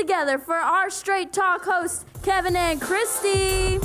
together for our Straight Talk hosts, Kevin and Kristie.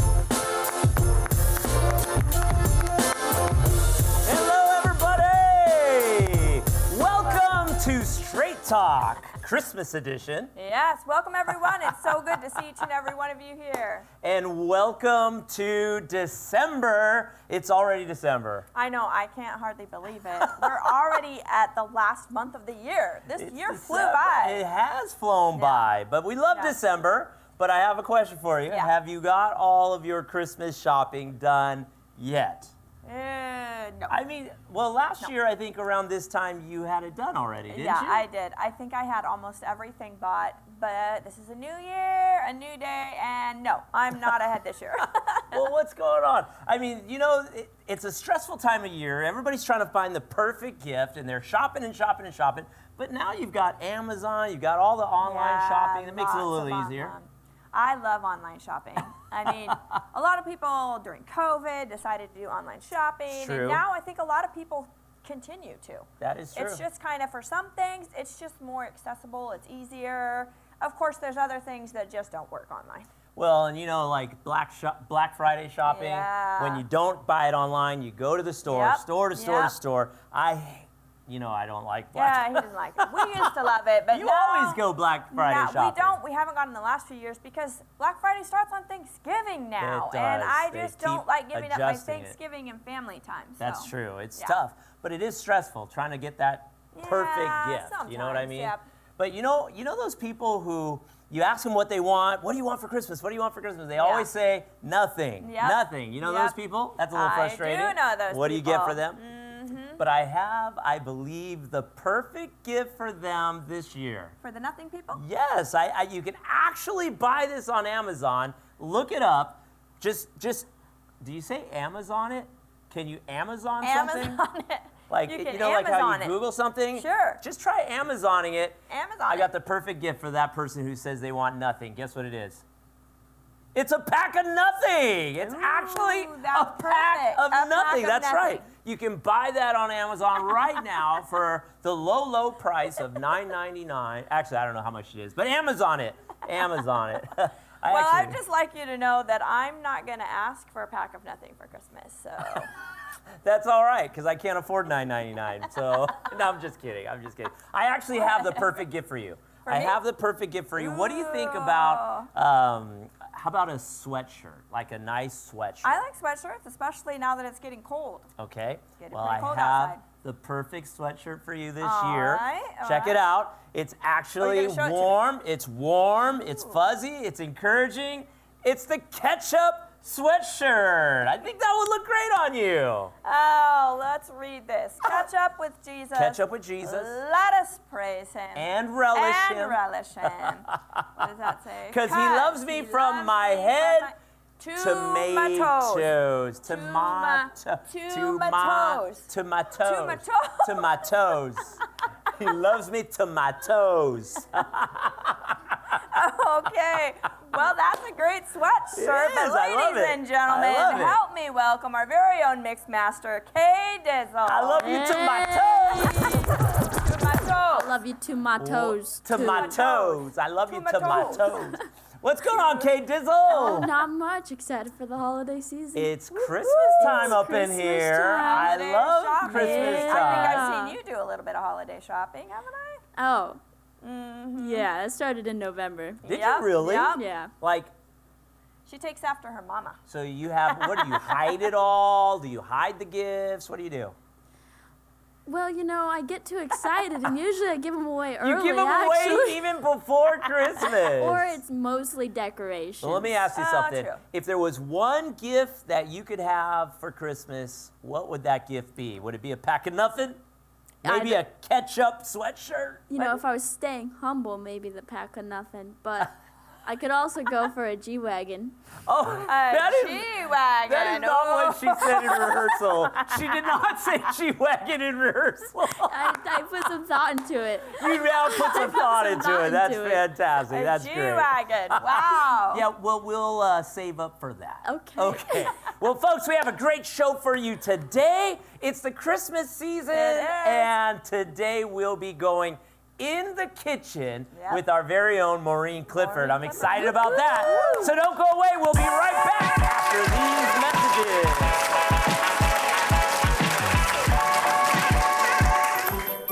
Hello, everybody! Welcome to Straight Talk, Christmas edition. Yes, welcome everyone. It's so good to see each and every one of you here. And welcome to December. It's already December. I know, I can't hardly believe it. We're already at the last month of the year. This year flew by. It has flown by, but we love December. But I have a question for you. Yeah. Have you got all of your Christmas shopping done yet? No. I mean, well, last year, I think around this time, you had it done already, didn't you? Yeah, I did. I think I had almost everything bought, but this is a new year, a new day, and no, I'm not ahead this year. Well, what's going on? I mean, you know, it's a stressful time of year. Everybody's trying to find the perfect gift, and they're shopping and shopping and shopping. But now you've got Amazon, you've got all the online shopping. That makes it a little easier. I love online shopping. I mean, a lot of people during COVID decided to do online shopping. True. And now I think a lot of people continue to. That is true. It's just kind of, for some things, it's just more accessible, it's easier. Of course, there's other things that just don't work online. Well, and you know, like Black Friday shopping, when you don't buy it online, you go to the store, store to store to store. You know, I don't like Black Friday. Yeah, he doesn't like it. We used to love it, but you always go Black Friday shopping. We don't. We haven't gone in the last few years because Black Friday starts on Thanksgiving now. It does. And I They just don't like giving up my adjusting Thanksgiving and family time. So. That's true. It's tough, but it is stressful trying to get that perfect gift. You know what I mean? Yep. But you know those people who you ask them what they want. What do you want for Christmas? What do you want for Christmas? They always say nothing. Yep. Nothing. You know those people? That's a little frustrating. I do know those What do you get for them? Mm-hmm. But I have, I believe, the perfect gift for them this year. For the nothing people? Yes, you can actually buy this on Amazon. Look it up. Just, do you say Amazon it? Can you Amazon something? Amazon it. Like, you know, like how Amazon you Google something? Sure. Just try Amazoning it. Amazon I got the perfect gift for that person who says they want nothing. Guess what it is? It's a pack of nothing. It's actually a pack of nothing. That's right. You can buy that on Amazon right now for the low, low price of $9.99. Actually, I don't know how much it is, but Amazon it. Amazon it. I'd just like you to know that I'm not going to ask for a pack of nothing for Christmas. So. That's all right, because I can't afford $9.99. So, no, I'm just kidding. I'm just kidding. I actually have the perfect gift for you. I have the perfect gift for you. What do you think about, how about a sweatshirt, like a nice sweatshirt? I like sweatshirts, especially now that it's getting cold. Okay. It's getting Well, pretty cold I have outside. the perfect sweatshirt for you this All year. right, Check it out. It's actually warm. It's warm. It's fuzzy. It's encouraging. It's the ketchup sweatshirt. I think that would look great on you. Oh, let's read this. Catch up with Jesus. Catch up with Jesus. Let us praise him. And relish him. And relish him. What does that say? Because he loves me from my head to my toes. To my toes. He loves me to my toes. Okay. Well, that's a great sweatshirt. But ladies and gentlemen, help me welcome our very own mix master, Kay Dizzle. I love you to my toes. To my toes. I love you to my toes. To my toes. I love you to my toes. What's going on, Kay Dizzle? Not much. Excited for the holiday season. It's Christmas time up in here. I love Christmas time. I think I've seen you do a little bit of holiday shopping, haven't I? Oh. Mm-hmm. Yeah, it started in November. Did you really? Yep. Yeah. Like, she takes after her mama. so you have, what do you hide it all? Do you hide the gifts? What do you do? Well, you know, I get too excited, and usually I give them away early. You give them away even before Christmas. Or it's mostly decorations. Well, let me ask you something. True. If there was one gift that you could have for Christmas, what would that gift be? Would it be a pack of nothing? Maybe a ketchup sweatshirt? You know, if I was staying humble, maybe the pack of nothing. But I could also go for a G-Wagon. Oh, that is G-Wagon. not what she said in rehearsal. She did not say G-Wagon in rehearsal. I put some thought into it. You now put some thought into it. That's fantastic. That's great. G-Wagon. Wow. Yeah, well, we'll save up for that. Okay. Okay. Well, folks, we have a great show for you today. It's the Christmas season, and today we'll be going in the kitchen with our very own Maureen Clifford. I'm excited about that. So don't go away. We'll be right back after these messages.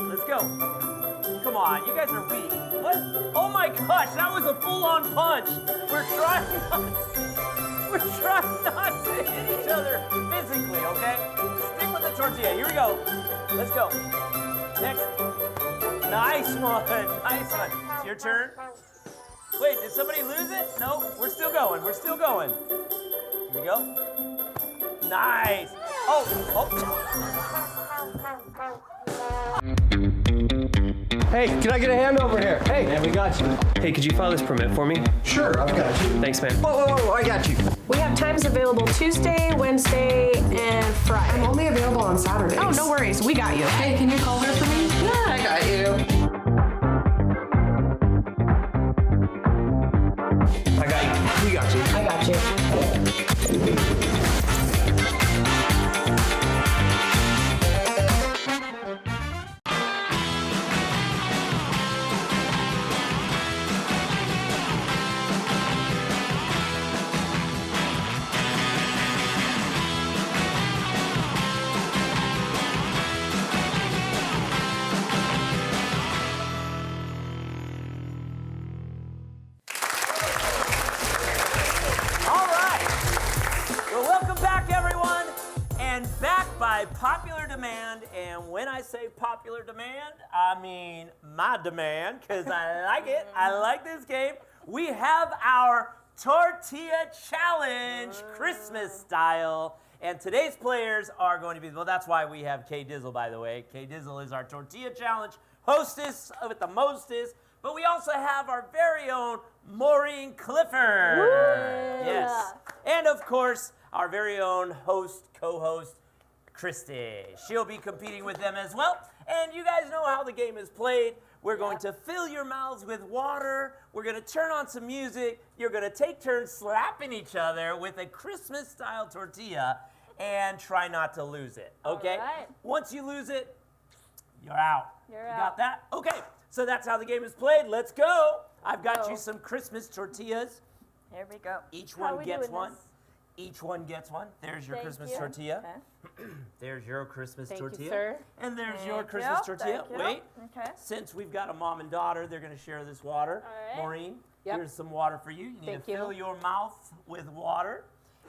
Let's go. Come on, you guys are weak. What? Oh my gosh, that was a full-on punch. We're trying not to hit each other physically, okay? Stick with the tortilla. Here we go. Let's go. Next. Nice one. Nice one. It's your turn. Wait, did somebody lose it? No, we're still going. We're still going. Here we go. Nice. Oh. Hey, can I get a hand over here? Hey, Man, we got you. Hey, could you file this permit for me? sure, I've got you. Thanks, man. Whoa, I got you. We have times available Tuesday, Wednesday, and Friday. I'm only available on Saturdays. Oh, no worries. We got you. Hey, can you call her for me? Yeah, I got you. I got you. We got you. I got you. By popular demand, and when I say popular demand, I mean my demand, because I like it. I like this game. We have our Tortilla Challenge, Christmas style, and today's players are going to be, well, that's why we have Kay Dizzle, by the way. Kay Dizzle is our Tortilla Challenge hostess with the mostest, but we also have our very own Maureen Clifford. Woo! Yes. And of course, our very own host, co-host, Kristie. She'll be competing with them as well. And you guys know how the game is played. We're going to fill your mouths with water. We're going to turn on some music. You're going to take turns slapping each other with a Christmas-style tortilla and try not to lose it, okay? All right. Once you lose it, you're out. You Got that? Okay, so that's how the game is played. Let's go. I've got you some Christmas tortillas. Here we go. Each How are one we gets doing one. this? Each one gets one. There's your Thank Christmas you. tortilla. Okay. There's your Christmas Thank you, tortilla. sir. And there's Thank your you. Christmas tortilla. Thank you. Wait. Okay. Since we've got a mom and daughter, they're going to share this water. All right. Maureen, Yep. here's some water for you. You need Thank to you. fill your mouth with water,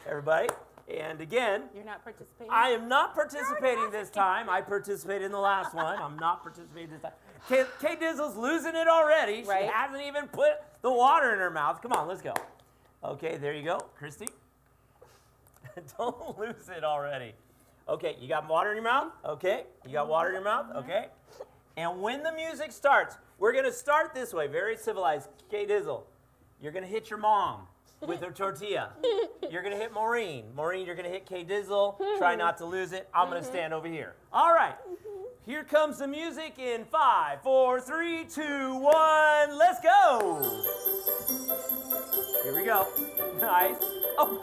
everybody. And again, You're not participating? I am not participating this time. I participated in the last one. I'm not participating this time. Kay Dizzle's losing it already. She Right. hasn't even put the water in her mouth. Come on, let's go. Okay, there you go. Kristie? Don't lose it already. Okay, you got water in your mouth? Okay, you got water in your mouth? Okay. And when the music starts, we're going to start this way, very civilized. Kay Dizzle, you're going to hit your mom with her tortilla. You're going to hit Maureen. Maureen, you're going to hit Kay Dizzle. Try not to lose it. I'm going to stand over here. All right. Here comes the music in 5, 4, 3, 2, 1. Let's go. Here we go. Nice. Oh.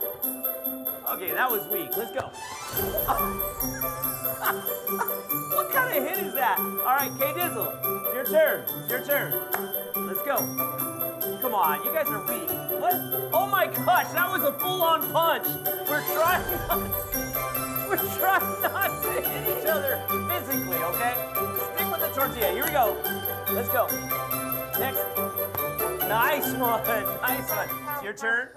Okay, that was weak. Let's go. What kind of hit is that? All right, Kay Dizzle, it's your turn. It's your turn. Let's go. Come on, you guys are weak. What? Oh my gosh, that was a full-on punch. We're trying not to hit each other physically, okay? Stick with the tortilla. Here we go. Let's go. Next. Nice one. Nice one. It's your turn.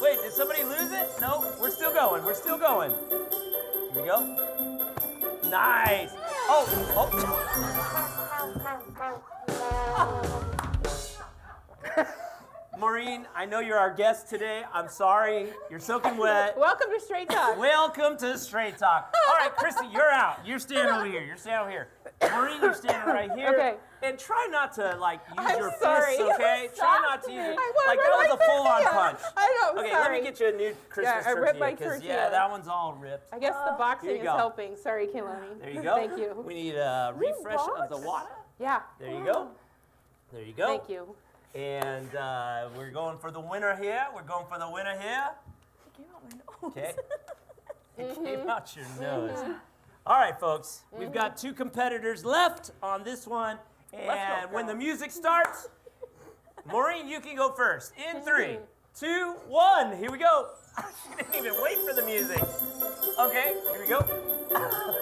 Wait, did somebody lose it? No, we're still going. We're still going. Here we go. Nice. Oh. Maureen, I know you're our guest today. I'm sorry. You're soaking wet. Welcome to Straight Talk. Welcome to Straight Talk. All right, Kristie, you're out. You're standing over here. You're standing over here. Maureen, you're standing right here. Okay. And try not to, like, use I'm your sorry. fists, okay? Try not to use it. I Like, that was a full-on punch. I know, Okay, sorry. let me get you a new Christmas I ripped my tortilla, 'cause, tortilla. yeah, that one's all ripped. I guess the Here boxing you is go. helping. Sorry, Kaylani. There you go. Thank you. We need a refresh of the water. Yeah. There you go. There you go. Thank you. And we're going for the winner here. We're going for the winner here. It came out my nose. Okay. It came out your nose. All right, folks. We've got two competitors left on this one. And when the music starts, Maureen, you can go first. In 3, 2, 1. Here we go. She didn't even wait for the music. Okay, here we go.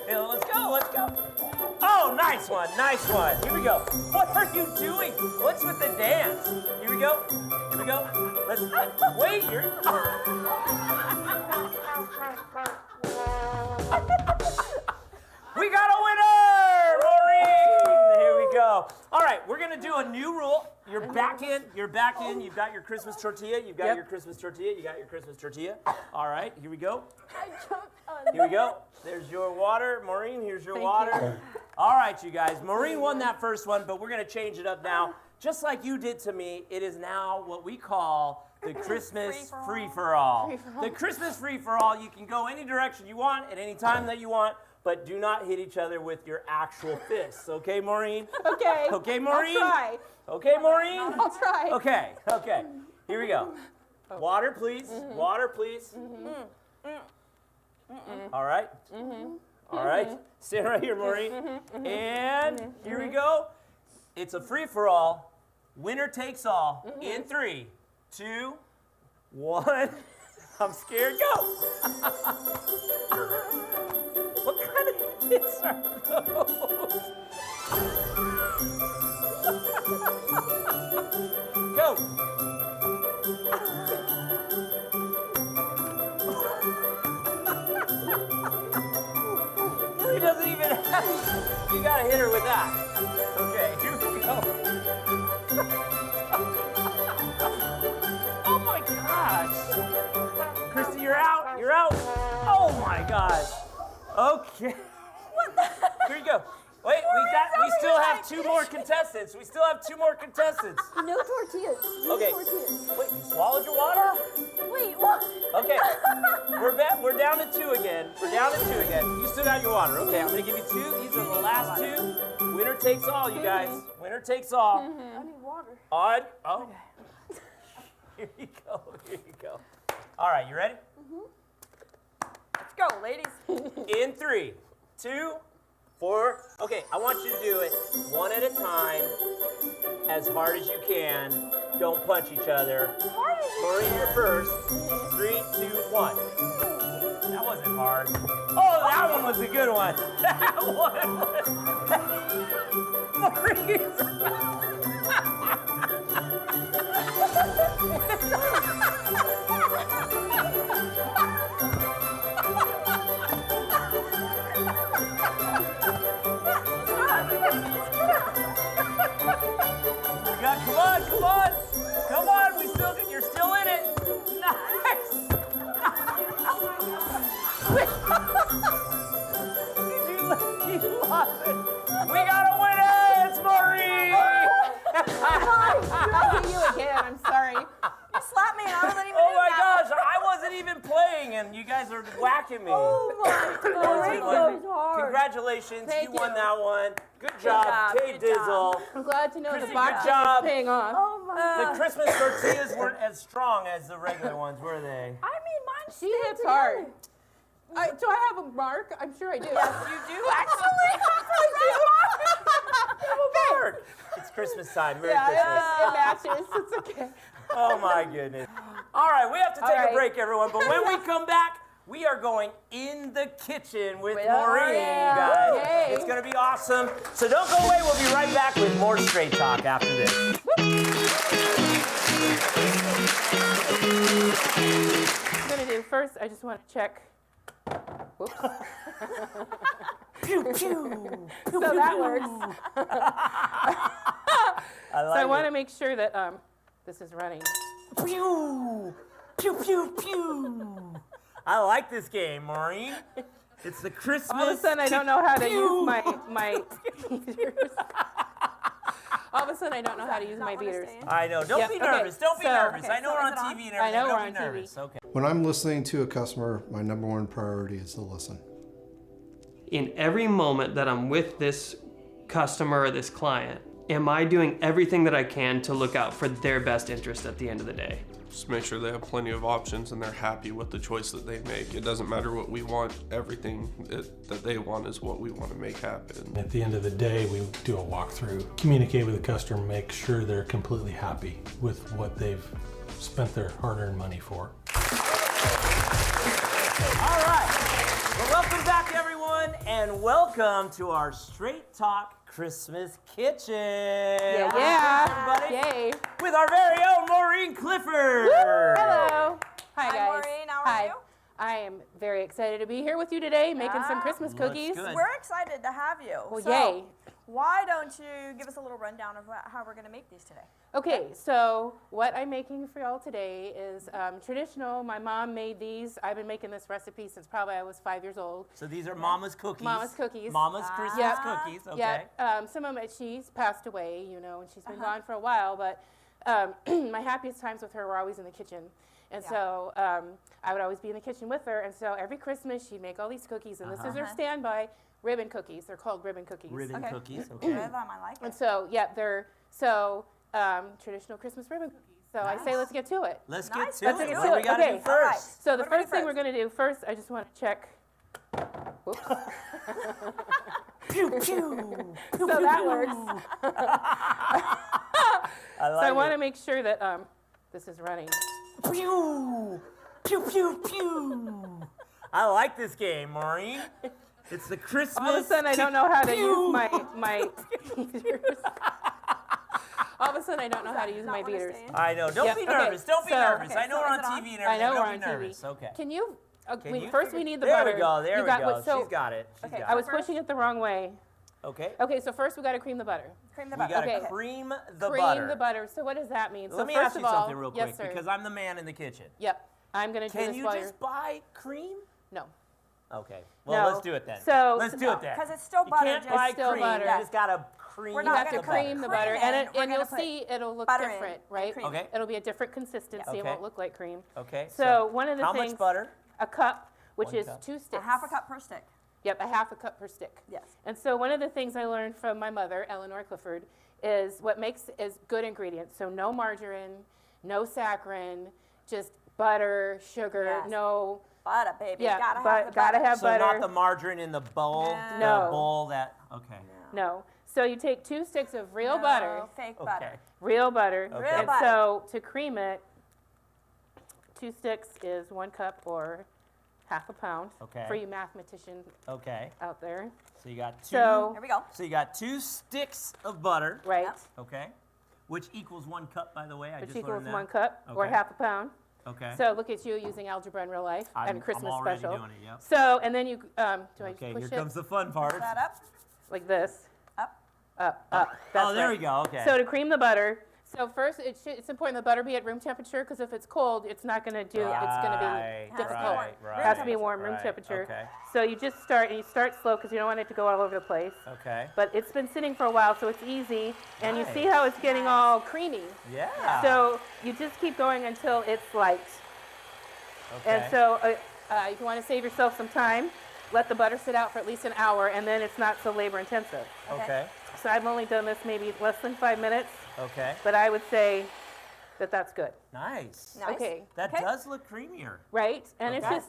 Let's go, let's go. Oh, nice one, nice one. Here we go. What are you doing? What's with the dance? Here we go. Here we go. Let's wait. We got a winner, Maureen. Here we go. All right, we're gonna do a new rule. You're back in. You've got your Christmas tortilla. You've got your Christmas tortilla. You got your Christmas tortilla. All right, here we go. I choked on Here we go. There's your water. Maureen, here's your water. All right, you guys. Maureen won that first one, but we're going to change it up now. Just like you did to me, it is now what we call the Christmas free-for-all. The Christmas free-for-all, you can go any direction you want at any time that you want, but do not hit each other with your actual fists. Okay, Maureen? Okay. Okay, Maureen? I'll try. Okay, Maureen? I'll try. Okay, okay. Here we go. Water, please. Water, please. All right. All right. Stand right here, Maureen. And here we go. It's a free-for-all. Winner takes all. In 3, 2, 1. I'm scared. Go. What kind of hits are those? Go. He doesn't even have. You gotta hit her with that. Okay, here we go. Oh my gosh. Kristie, you're out. You're out. Oh my gosh. Okay. What the? Here you go. Wait, we still have 2 more contestants. We still have 2 more contestants. No tortillas. No Okay. tortillas. Wait, you swallowed your water? Wait, what? Okay. We're down to 2 again. We're down to 2 again. You still got your water. Okay, I'm gonna give you 2. These are the last 2. Winner takes all, you guys. Winner takes all. I need water. On. Oh. Here you go. Here you go. All right, you ready? Let's go, ladies. In 3, 2, 4. Okay, I want you to do it one at a time, as hard as you can. Don't punch each other. Maureen, you're first. 3, 2, 1. That wasn't hard. Oh, that one was a good one. That one was. Maureen's. Come on, come on. Come on, you're still in it. Nice. You lost it. We got a winner. It's Maureen. I hit you again. I'm sorry. You slapped me and I wasn't even Oh in my that. gosh, I wasn't even playing and you guys are whacking me. Oh my Maureen, God, so hard. Congratulations, Thank you won you. that one. Good job, Kate good job. Dizzle. I'm glad to know Kristie, the good boxing job. is paying off. Oh my. The Christmas tortillas weren't as strong as the regular ones, were they? I mean, mine She hits hard. Do I have a mark? I'm sure I do. Yes, you do actually. Mark. It's Christmas time. Merry Yeah, Christmas. it matches. It's okay. Oh my goodness. All right, we have to take All right. a break, everyone. But when we come back, we are going in the kitchen with Maureen, you guys. Okay. It's going to be awesome. So don't go away. We'll be right back with more Straight Talk after this. I'm gonna do first. I just want to check. Whoops. Pew, pew. So that works. I like So I want it. to make sure that this is running. Pew, pew, pew, pew. I like this game, Maureen. It's the Christmas. All of a sudden, I don't know how to Pew. use my beaters. All of a sudden, I don't know how to use my beaters. I know. Don't Yep, be okay. nervous. Don't be So- nervous. Okay, I know so we're is on it on? TV and I everything. know Don't we're be on TV. nervous. Okay. When I'm listening to a customer, my #1 priority is to listen. In every moment that I'm with this customer or this client, am I doing everything that I can to look out for their best interest at the end of the day? Just make sure they have plenty of options and they're happy with the choice that they make. It doesn't matter what we want, everything that they want is what we want to make happen. At the end of the day, we do a walkthrough, communicate with the customer, make sure they're completely happy with what they've spent their hard-earned money for. All right. Well, welcome back, everyone, and welcome to our Straight Talk Christmas Kitchen. Yeah. Everybody. Yay. With our very own Maureen Clifford. Hello. Hi, guys. Maureen, how are Hi. you? I am very excited to be here with you today, making some Christmas Looks cookies. good. We're excited to have you. Well, So, yay. why don't you give us a little rundown of how we're going to make these today? Okay, so what I'm making for y'all today is traditional. My mom made these. I've been making this recipe since probably I was 5 years old. So these are Mama's cookies. Mama's cookies. Mama's Christmas Yep. cookies. Okay. Yeah, some of it, she's passed away, you know, and she's been gone for a while, but my happiest times with her were always in the kitchen. And so I would always be in the kitchen with her, and so every Christmas she'd make all these cookies, and this is her standby ribbon cookies. They're called ribbon cookies. Ribbon cookies. Good, Okay. I like And it. so, they're traditional Christmas ribbon cookies. So I say let's get to it. Let's Nice. get to Let's it. get What to do we it. got to Okay. do first? So the What do we do first thing we're first? going to do first, I just want to check. Whoops. Pew, pew. So that works. I So like I want to it. make sure that this is running. Pew, pew, pew, pew. I like this game, Maureen. It's the Christmas. All of a sudden, I don't know how to Pew. use my beaters. All of a sudden, I don't know how to use my Not wanna beaters. stay in? I know. Don't Yep, be okay, nervous. Don't be so- nervous. Okay, I know so we're is on it on? TV and I everything. know we're Don't on be TV. nervous. Okay. Can you? Can you First, figure- we need the there butter. we go. There You we got go. what- so- She's got it. She's Okay, got I it. was pushing it the wrong way. Okay. Okay, so first we got to cream the butter. Cream the We butter. gotta Okay. cream the Cream butter. the butter. So what does that mean? Let so me first ask you of all, something real quick yes, sir. because I'm the man in the kitchen. Yep. I'm gonna do Can this you while just buy cream? No. Okay. Well, No. let's do it then. So- let's do it then. Because it's still You butter, can't just buy still cream. butter. You just gotta cream. We're You not have to gonna cream the put butter, cream and, in, we're and you'll gonna put see it'll look butter in different, and right? cream. Okay. It'll be a different consistency. It Okay. won't look like cream. Okay. So one of the how things. much butter? A cup, which 1 is cup. 2 A sticks. half a cup per stick. Yep, a half a cup per stick. Yes. And so one of the things I learned from my mother, Eleanor Clifford, is what makes is good ingredients. So no margarine, no saccharin, just butter, sugar, Yes. no. Butter, baby. Yeah, Gotta but have the gotta butter. have So butter. not the margarine in the bowl. No. The bowl that. Okay. No. So you take 2 sticks of real No, butter, fake Okay. butter. real butter. Okay. Real And butter. so to cream it, 2 sticks is 1 cup or half a pound. Okay. For you mathematicians Okay. out there. So you got two. So, Here we go. So you got 2 sticks of butter. right, Yep. Okay. Which equals 1 cup, by the way. I which just equals learned that. 1 cup or Okay. half a pound. Okay. So look at you using algebra in real life and Christmas I'm already special. doing it. Yep. So, and then you, do I Okay. push Here it comes the fun part. That up. like this? Up. Up. That's Oh, there right. we go. Okay. So to cream the butter, so first it's important the butter be at room temperature because if it's cold, it's not going to do, it's going to Right, be difficult. right, right, It has to be warm room right, temperature. okay. So you just start, and you start slow because you don't want it to go all over the place. Okay. But it's been sitting for a while, so it's easy. And you see Nice. how it's getting all creamy. Yeah. So you just keep going until it's light. Okay. And so if you want to save yourself some time, let the butter sit out for at least an hour, and then it's not so labor intensive. Okay. So I've only done this maybe less than 5 minutes, Okay. but I would say that that's good, Nice. Nice. Okay. That Okay. does look creamier. right? And Okay.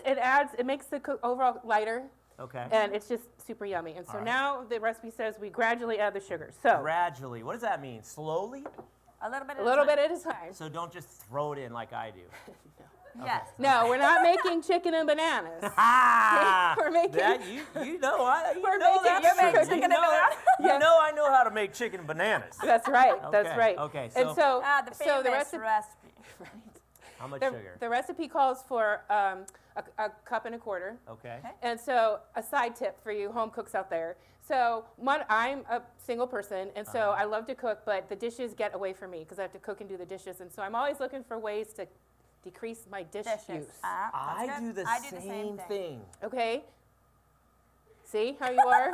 it makes the overall lighter, Okay. and it's just super yummy. And so All right. now the recipe says we gradually add the sugar. So Gradually. What does that mean? Slowly? A little bit. a little bit at a time. So don't just throw it in like I do. Yes. No, we're not making chicken and bananas. Ah! We're making- That, you know We're know making- that's you're true. making You chicken and know- banana? You know I know how to make chicken and bananas. That's right. That's Okay, right. okay, And so- so, The so the famous recipe. How much The, sugar? the recipe calls for a cup and a quarter. Okay. And so a side tip for you home cooks out there. So I'm a single person, and so I love to cook, but the dishes get away from me because I have to cook and do the dishes. And so I'm always looking for ways to decrease my dish Dishes. use. I That's do good. the I do the same thing. Okay? See how you are?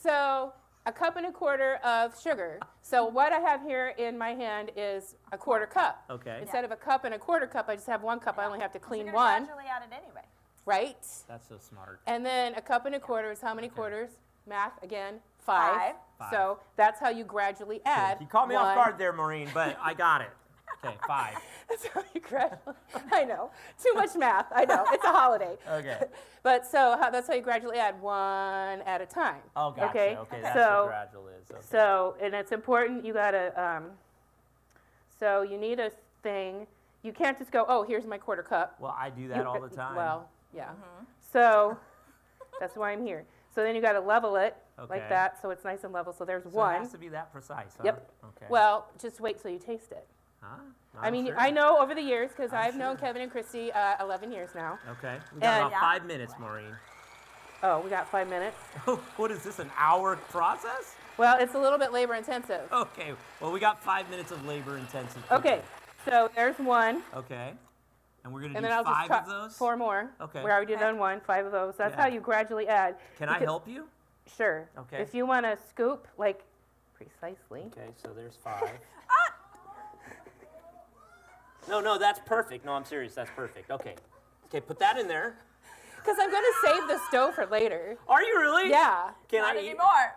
So a cup and a quarter of sugar. So what I have here in my hand is a quarter cup. Okay. Instead of a cup and a quarter cup, I just have 1 cup. I only have to clean You're 1, gradually add it anyway. right? That's so smart. And then a cup and a quarter is how many quarters? Math again, 5. Five. So that's how you gradually add. You caught me off 1. guard there, Maureen, but I got it. Okay, 5. That's how you graduate. I know. Too much math. I know. It's a holiday. Okay. But so that's how you gradually add one at a time. Oh, gotcha. Okay. That's So, what gradual is. Okay. so, and it's important. You gotta. So you need a thing. You can't just go, oh, here's my quarter cup. Well, I do that all the time. Well, yeah. So that's why I'm here. So then you got to level it like Okay. that, so it's nice and level. So there's So one. it has to be that precise, huh? Yep. Okay. Well, just wait till you taste it. Huh? I mean, sure. I know over the years because I'm I've known sure. Kevin and Kristie 11 years now. Okay. We got And- about 5 minutes, Maureen. Oh, we got 5 minutes. What is this, an hour process? Well, it's a little bit labor intensive. Okay. Well, we got 5 minutes of labor intensive. Okay, so there's one, Okay. And we're gonna and do then I'll 5 just of those. 4 more. Okay. We already done one, 5 of those. That's Yeah. how you gradually add. Can I help you? Sure. Okay. If you want to scoop, like, precisely. Okay, so there's 5. No, that's perfect. No, I'm serious. That's perfect. Okay. Okay, put that in there. Because I'm going to save the dough for later. Are you really? Yeah. Can Not I eat? anymore.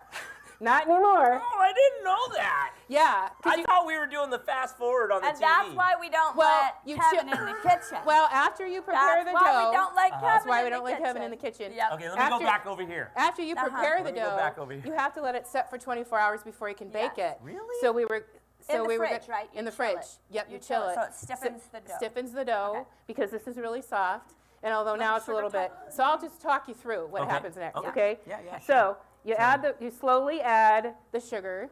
Not anymore. Oh, I didn't know that. Yeah. 'cause I you- thought we were doing the fast forward on the And TV. that's why we don't Well, let you Kevin chi- in the kitchen. well, after you prepare that's the why dough. we don't like Kevin That's why in we the don't like kitchen. Kevin in the kitchen. Yep. Okay, let me go After- back over here. After you prepare the Let me go dough, back over here. you have to let it set for 24 hours before you can bake Yes. it. Really? So we were. So In the we were fridge, right? You In the chill fridge. it. Yep, You you chill chill it, it. so it stiffens the dough. Stiffens the dough Okay. because this is really soft. And although now it's a sugar little bit, so I'll just talk you through what Okay. happens next. Okay. Okay. Yeah, So you you slowly add the sugar,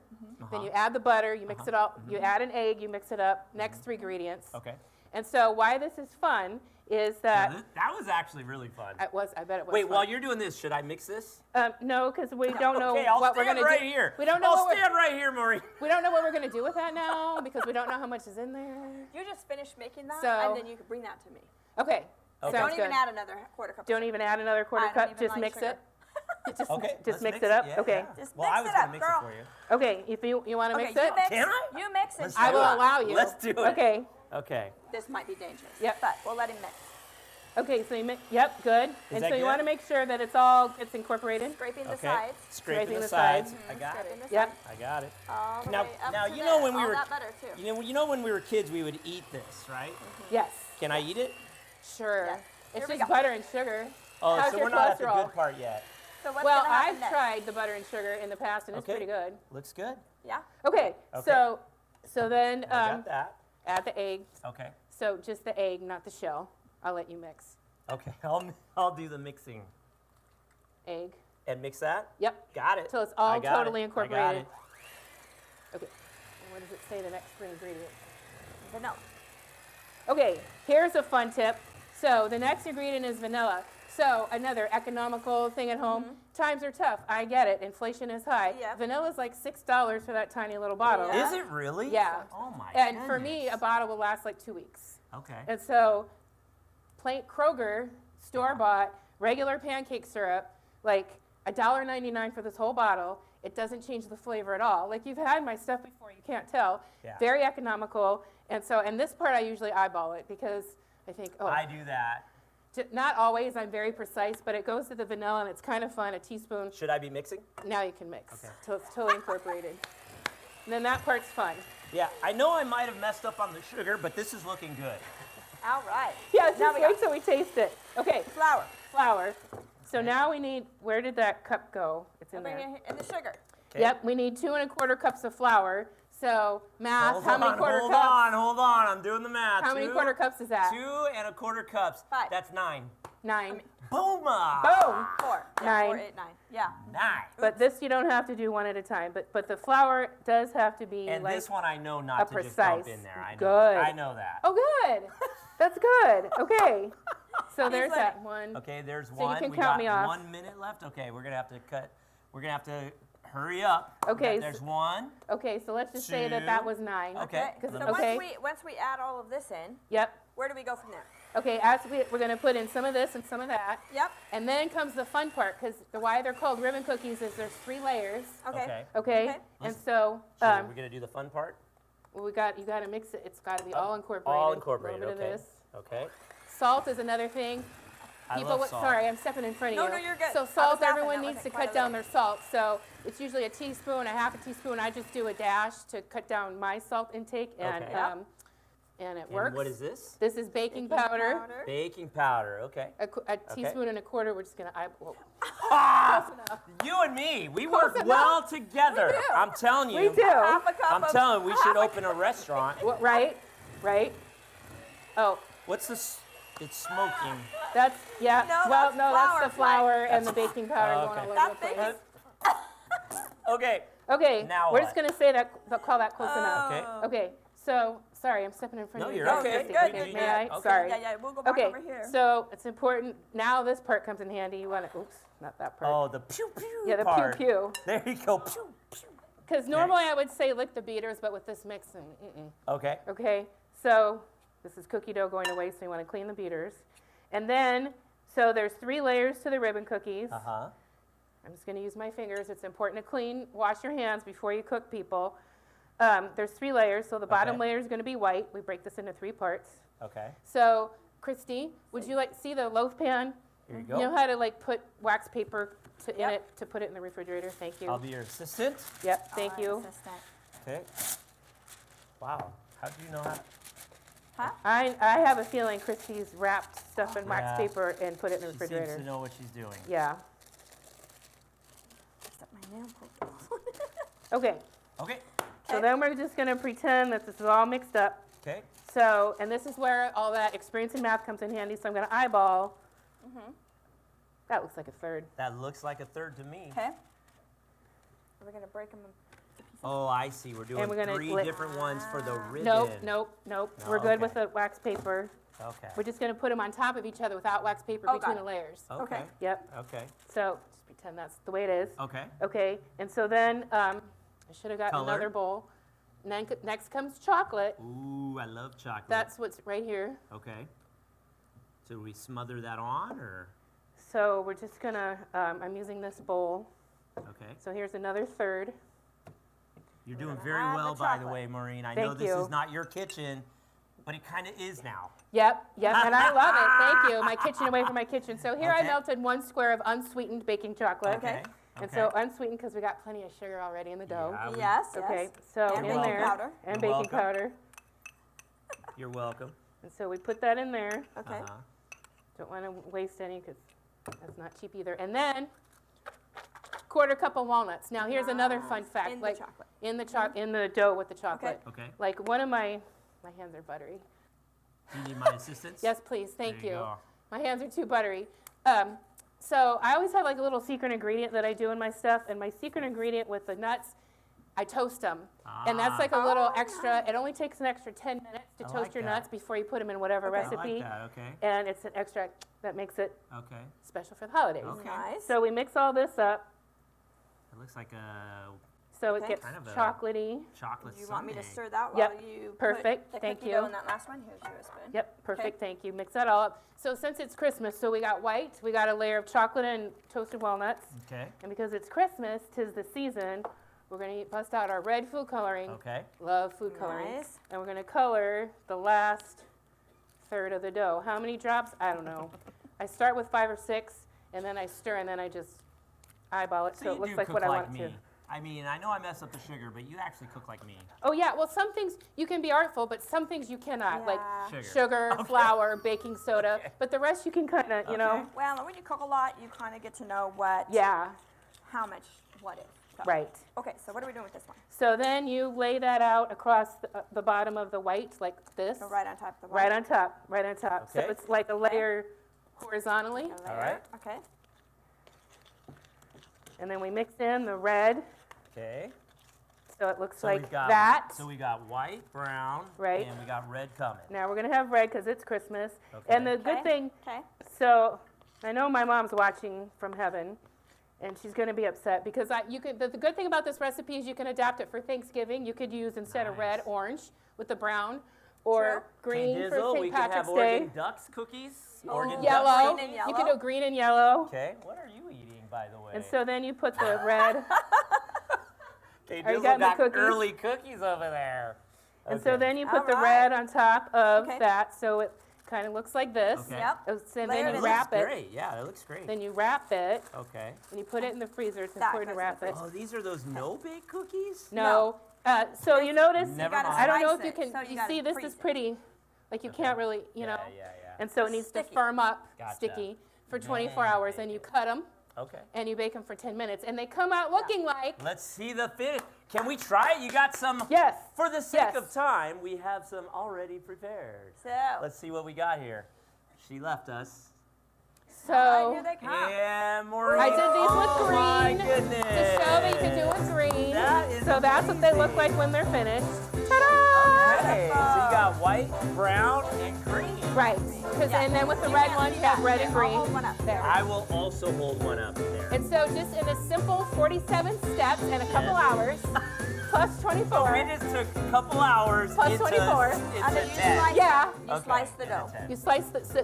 then you add the butter, you mix it all. You add an egg, you mix it up. Next 3 ingredients. Okay. And so why this is fun is that That was actually really fun. I bet it was. Wait, fun. while you're doing this, should I mix this? No, because we don't know Okay, I'll what we're stand gonna right do. here. We don't know I'll what stand right here, Maureen. we don't know what we're gonna do with that now because we don't know how much is in there. You just finish making that, So- and then you can bring that to me. Okay. Okay. Sounds Don't even good. add another quarter cup. Don't even add another quarter I don't cup. even Just like mix sugar. it. Just, Okay. just let's mix it up. Yeah, Okay. yeah. Just Well, I mix was it gonna up, mix girl. it for you. Okay. If you want to Okay, mix you it, mix. Can I? You mix and Let's I do will it. allow you. Let's do it. Okay. Okay. This might be dangerous. Yep. But we'll let him mix. Okay. So you mix. Yep. Good. And that so you want to good? make sure that it's incorporated. Scraping the Okay. sides. Scraping the the sides. sides. I got Scraping it. the Yep. sides. I got it. All the Now, way up now to you know there. when we All were that butter too. you know when we were kids we would eat this, right? Yes. Can I eat it? Sure. Yes. It's Here we just go. butter and sugar. Oh, How's so your we're not at the cholesterol? good part yet. So what's Well, gonna happen I've next? tried the butter and sugar in the past, and it's Okay. pretty good. Looks good. Yeah. Okay. Okay. So then I got that. add the egg. Okay. So just the egg, not the shell. I'll let you mix. Okay. I'll do the mixing Egg. and mix that. Yep. Got it. So it's all I got totally it. incorporated. I got it. Okay. And what does it say the next 3 ingredients? Vanilla. Okay, here's a fun tip. So the next ingredient is vanilla. So another economical thing at home. Times are tough. I get it. Inflation is high. Yep. Vanilla's like $6 for that tiny little bottle. Yeah. Is it really? Yeah. Oh my And for me, goodness. a bottle will last like 2 weeks. Okay. And so, plain Kroger, store-bought, regular pancake syrup, like $1.99 for this whole bottle. It doesn't change the flavor at all. Like you've had my stuff before, you can't tell. Yeah. Very economical. And so, and this part I usually eyeball it because I think, oh, I do that. not always. I'm very precise, but it goes to the vanilla and it's kind of fun. A teaspoon. Should I be mixing? Now you can mix. Okay. So it's totally incorporated. And then that part's fun. Yeah. I know I might have messed up on the sugar, but this is looking good. All right. Yeah, Now just we wait got till we taste it. Okay, flour. flour. So Okay. now we need, where did that cup go? It's in Bring there. it in the sugar. Okay. Yep, we need 2 1/4 cups of flour. So math, how many quarter hold cups? Hold on. I'm doing the math. How many quarter cups is that? 2 1/4 cups. 5. That's 9. 9. Booma. Boom. 4. Yeah, 9. 4, 8, 9. Yeah. 9. But this you don't have to do one at a time. But the flour does have to be And like this one I know not a to just dump precise. in there. I know. Good. I know that. Oh, good. That's good. Okay. So there's winning. that one. Okay, there's you one. can We count got me off. 1 minute left. Okay, we're gonna have to cut. We're gonna have to hurry up. Okay, There's 1. Okay, so let's just say that 2. that was 9. Okay. So Okay. once we add all of this in, Yep. where do we go from there? Okay, we're going to put in some of this and some of that. Yep. And then comes the fun part, because why they're called ribbon cookies is there's 3 layers. Okay. Okay. Okay. And so So we're gonna do the fun part. you got to mix it. It's got to be all incorporated. All incorporated. A little bit Okay. of this. Okay. Salt is another thing. I love salt. Sorry, I'm stepping in front of you. No, you're good. I So was salt, laughing. everyone That needs to wasn't quite cut a down little. their salt. So it's usually a teaspoon, a half a teaspoon. I just do a dash to cut down my salt intake. And Okay. and it works. And what is this? This is baking powder. Baking powder. Okay. A teaspoon and a quarter. We're just gonna eyeball. You and me, we work well together. I'm telling you. We do. Half a cup I'm of telling you, we should open a restaurant. Right. Oh, What's this? It's smoking. that's yeah. No, well, that's no, flour, that's the flour and the baking powder Oh, going okay. all That over the thing place. is Okay. Okay, Now we're what? just gonna say that, call that close enough. Okay. Okay, so sorry, I'm stepping in front No, of you. you're okay. Christie. Good, Okay, good, may good. I? Okay. Sorry. Yeah, we'll go back Okay, over here. so it's important. Now this part comes in handy. You want to? Oops, not that part. Oh, the pew pew yeah, the part. pew pew. There you go. Pew pew. Because normally I would say lick the beaters, but with this mixing, Okay. Okay, so this is cookie dough going away, so you want to clean the beaters. And then, so there's 3 layers to the ribbon cookies. Uh-huh. I'm just going to use my fingers. It's important to wash your hands before you cook, people. There's 3 layers, so the bottom Okay. layer is going to be white. We break this into 3 parts. Okay. So, Kristie, would you see the loaf pan? Here you go. You know how to put wax paper in Yep. it to put it in the refrigerator? Thank you. I'll be your assistant. Yep, thank you. Okay. Wow. How do you know how? I have a feeling Kristie's wrapped stuff in wax Yeah. paper and put it in the She refrigerator. seems to know what she's doing. Yeah. Step my nail polish. Okay. Okay. So then we're just going to pretend that this is all mixed up. Okay. So, and this is where all that experience in math comes in handy. So I'm going to eyeball. That looks like a third. That looks like a third to me. Okay. We're gonna break them. Oh, I see. We're doing And we're gonna 3 different ones for the ribbon. Nope. No, We're good okay. with the wax paper. Okay. We're just going to put them on top of each other without wax paper Oh, between got the it. layers. Okay. Yep. Okay. So just pretend that's the way it is. Okay. Okay. And so then I should have gotten Color. another bowl. And then next comes chocolate. Ooh, I love chocolate. That's what's right here. Okay. So do we smother that on, or? So we're just going to, I'm using this bowl. Okay. So here's another third. You're doing gonna very add the well, by the chocolate. way, Maureen. I know Thank this you. is not your kitchen, but it kind of is now. Yep, and I love it. Thank you. My kitchen away from my kitchen. So here I Okay. melted 1 square of unsweetened baking chocolate. Okay. And so unsweetened because we got plenty of sugar already in the dough. Yeah, Yes. Okay, so And in baking there, powder. and You're baking welcome. powder. You're welcome. And so we put that in there. Okay. Uh-huh. Don't want to waste any because that's not cheap either. And then, 1/4 cup of walnuts. Now here's another fun fact. In the chocolate. In the dough with the chocolate. Okay. Like one of my hands are buttery. Do you need my assistance? Yes, please. Thank There you you. go. My hands are too buttery. So I always have like a little secret ingredient that I do in my stuff, and my secret ingredient with the nuts, I toast them. And that's like a little extra. It only takes an extra 10 minutes to I toast like your that. nuts before you put them in whatever I recipe. like that. Okay. And it's an extra that makes it Okay. special for the holidays. Okay. Nice. So we mix all this up It looks like a so Okay. it gets Kind of a chocolatey. chocolate Do you want me to sundae. stir that while Yep. you Perfect. put the Thank cookie you. dough in that last one? Here's you a spoon. Yep, perfect, thank you. Mix that all up. So since it's Christmas, so we got white, we got a layer of chocolate and toasted walnuts. Okay. And because it's Christmas, 'tis the season, we're gonna bust out our red food coloring. Okay. Love food coloring. Nice. And we're gonna color the last third of the dough. How many drops? I don't know. I start with 5 or 6, and then I stir, and then I just eyeball it so you it looks do like cook what I like want me. to. I mean, I know I mess up the sugar, but you actually cook like me. Oh yeah, well some things you can be artful, but some things you cannot, like Yeah. sugar, flour, baking soda. But the rest you can kind of, you know. Well, when you cook a lot, you kind of get to know Yeah, how much what is. So. right. Okay, so what are we doing with this one? So then you lay that out across the bottom of the white like this. So right on top of the Right white. on top, right on top. So Okay. it's like a layer horizontally. A layer. All right. Okay. And then we mix in the red, Okay. so it looks So like we've got that. So we got white, brown, Right. and we got red coming. Now we're gonna have red because it's Christmas. Okay. And the good Okay. thing, Okay. so I know my mom's watching from heaven, and she's gonna be upset because the good thing about this recipe is you can adapt it for Thanksgiving. You could use instead of red, Nice. orange with the brown, or True. green Hey, for Dizzle, we St. could have Patrick's Oregon Day. Ducks cookies. Oregon Yeah, Ducks. Yellow. Green and You could yellow. do green and yellow. Okay. What are you eating, by the way? And so then you put the red. Okay, Are you Dizzle getting the got cookies? early cookies over there. And so Okay. then you put the All red right. on top of Okay. that, so it kind of looks like this. Okay. Yep. And Layer then it you in. wrap Looks it. great. Yeah, that looks great. Then you wrap it, Okay. and you put it in the freezer. It's That important to goes in wrap the it. freezer. Oh, these are those no-bake cookies? No, So you notice, Never gotta mind. I don't know if slice you it, can, so you you gotta see this freeze is it. pretty, like you can't really, you know. Yeah. And so it needs to Sticky. firm up, Gotcha. sticky, for 24 hours, and you cut them, Okay. and you bake them for 10 minutes, and they come out looking like, Let's see the finish. Can we try it? You got some. yes. For the sake Yes. of time, we have some already prepared. So, Let's see what we got here. She left us. So here they come. And Maureen. I did these with Oh my green goodness. to show that you can do with green. That is So that's what they look like when they're finished. Ta-da! Okay, so you got white, brown, and green. Right. And then with the red ones, you have red and green. I'll hold one up. There. I will also hold one up there. And so just in a simple 47 steps and a couple hours, plus 24. We just took a couple hours Plus into, 24. And into then you 10. slice Yeah. You Okay, slice the into dough. 10.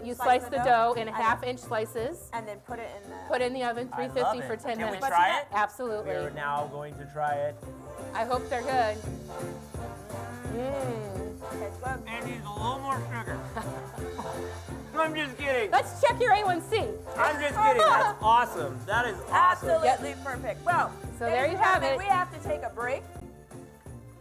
You slice the dough in half-inch slices. And then put it in the... Put in the oven, I love 350 it. for 10 Can we minutes. try it? Absolutely. We're now going to try it. I hope they're good. Okay, good. And needs a little more sugar. I'm just kidding. Let's check your A1C. I'm just kidding. That's awesome. That is awesome. Absolutely perfect. Well, So there you have it. We have to take a break.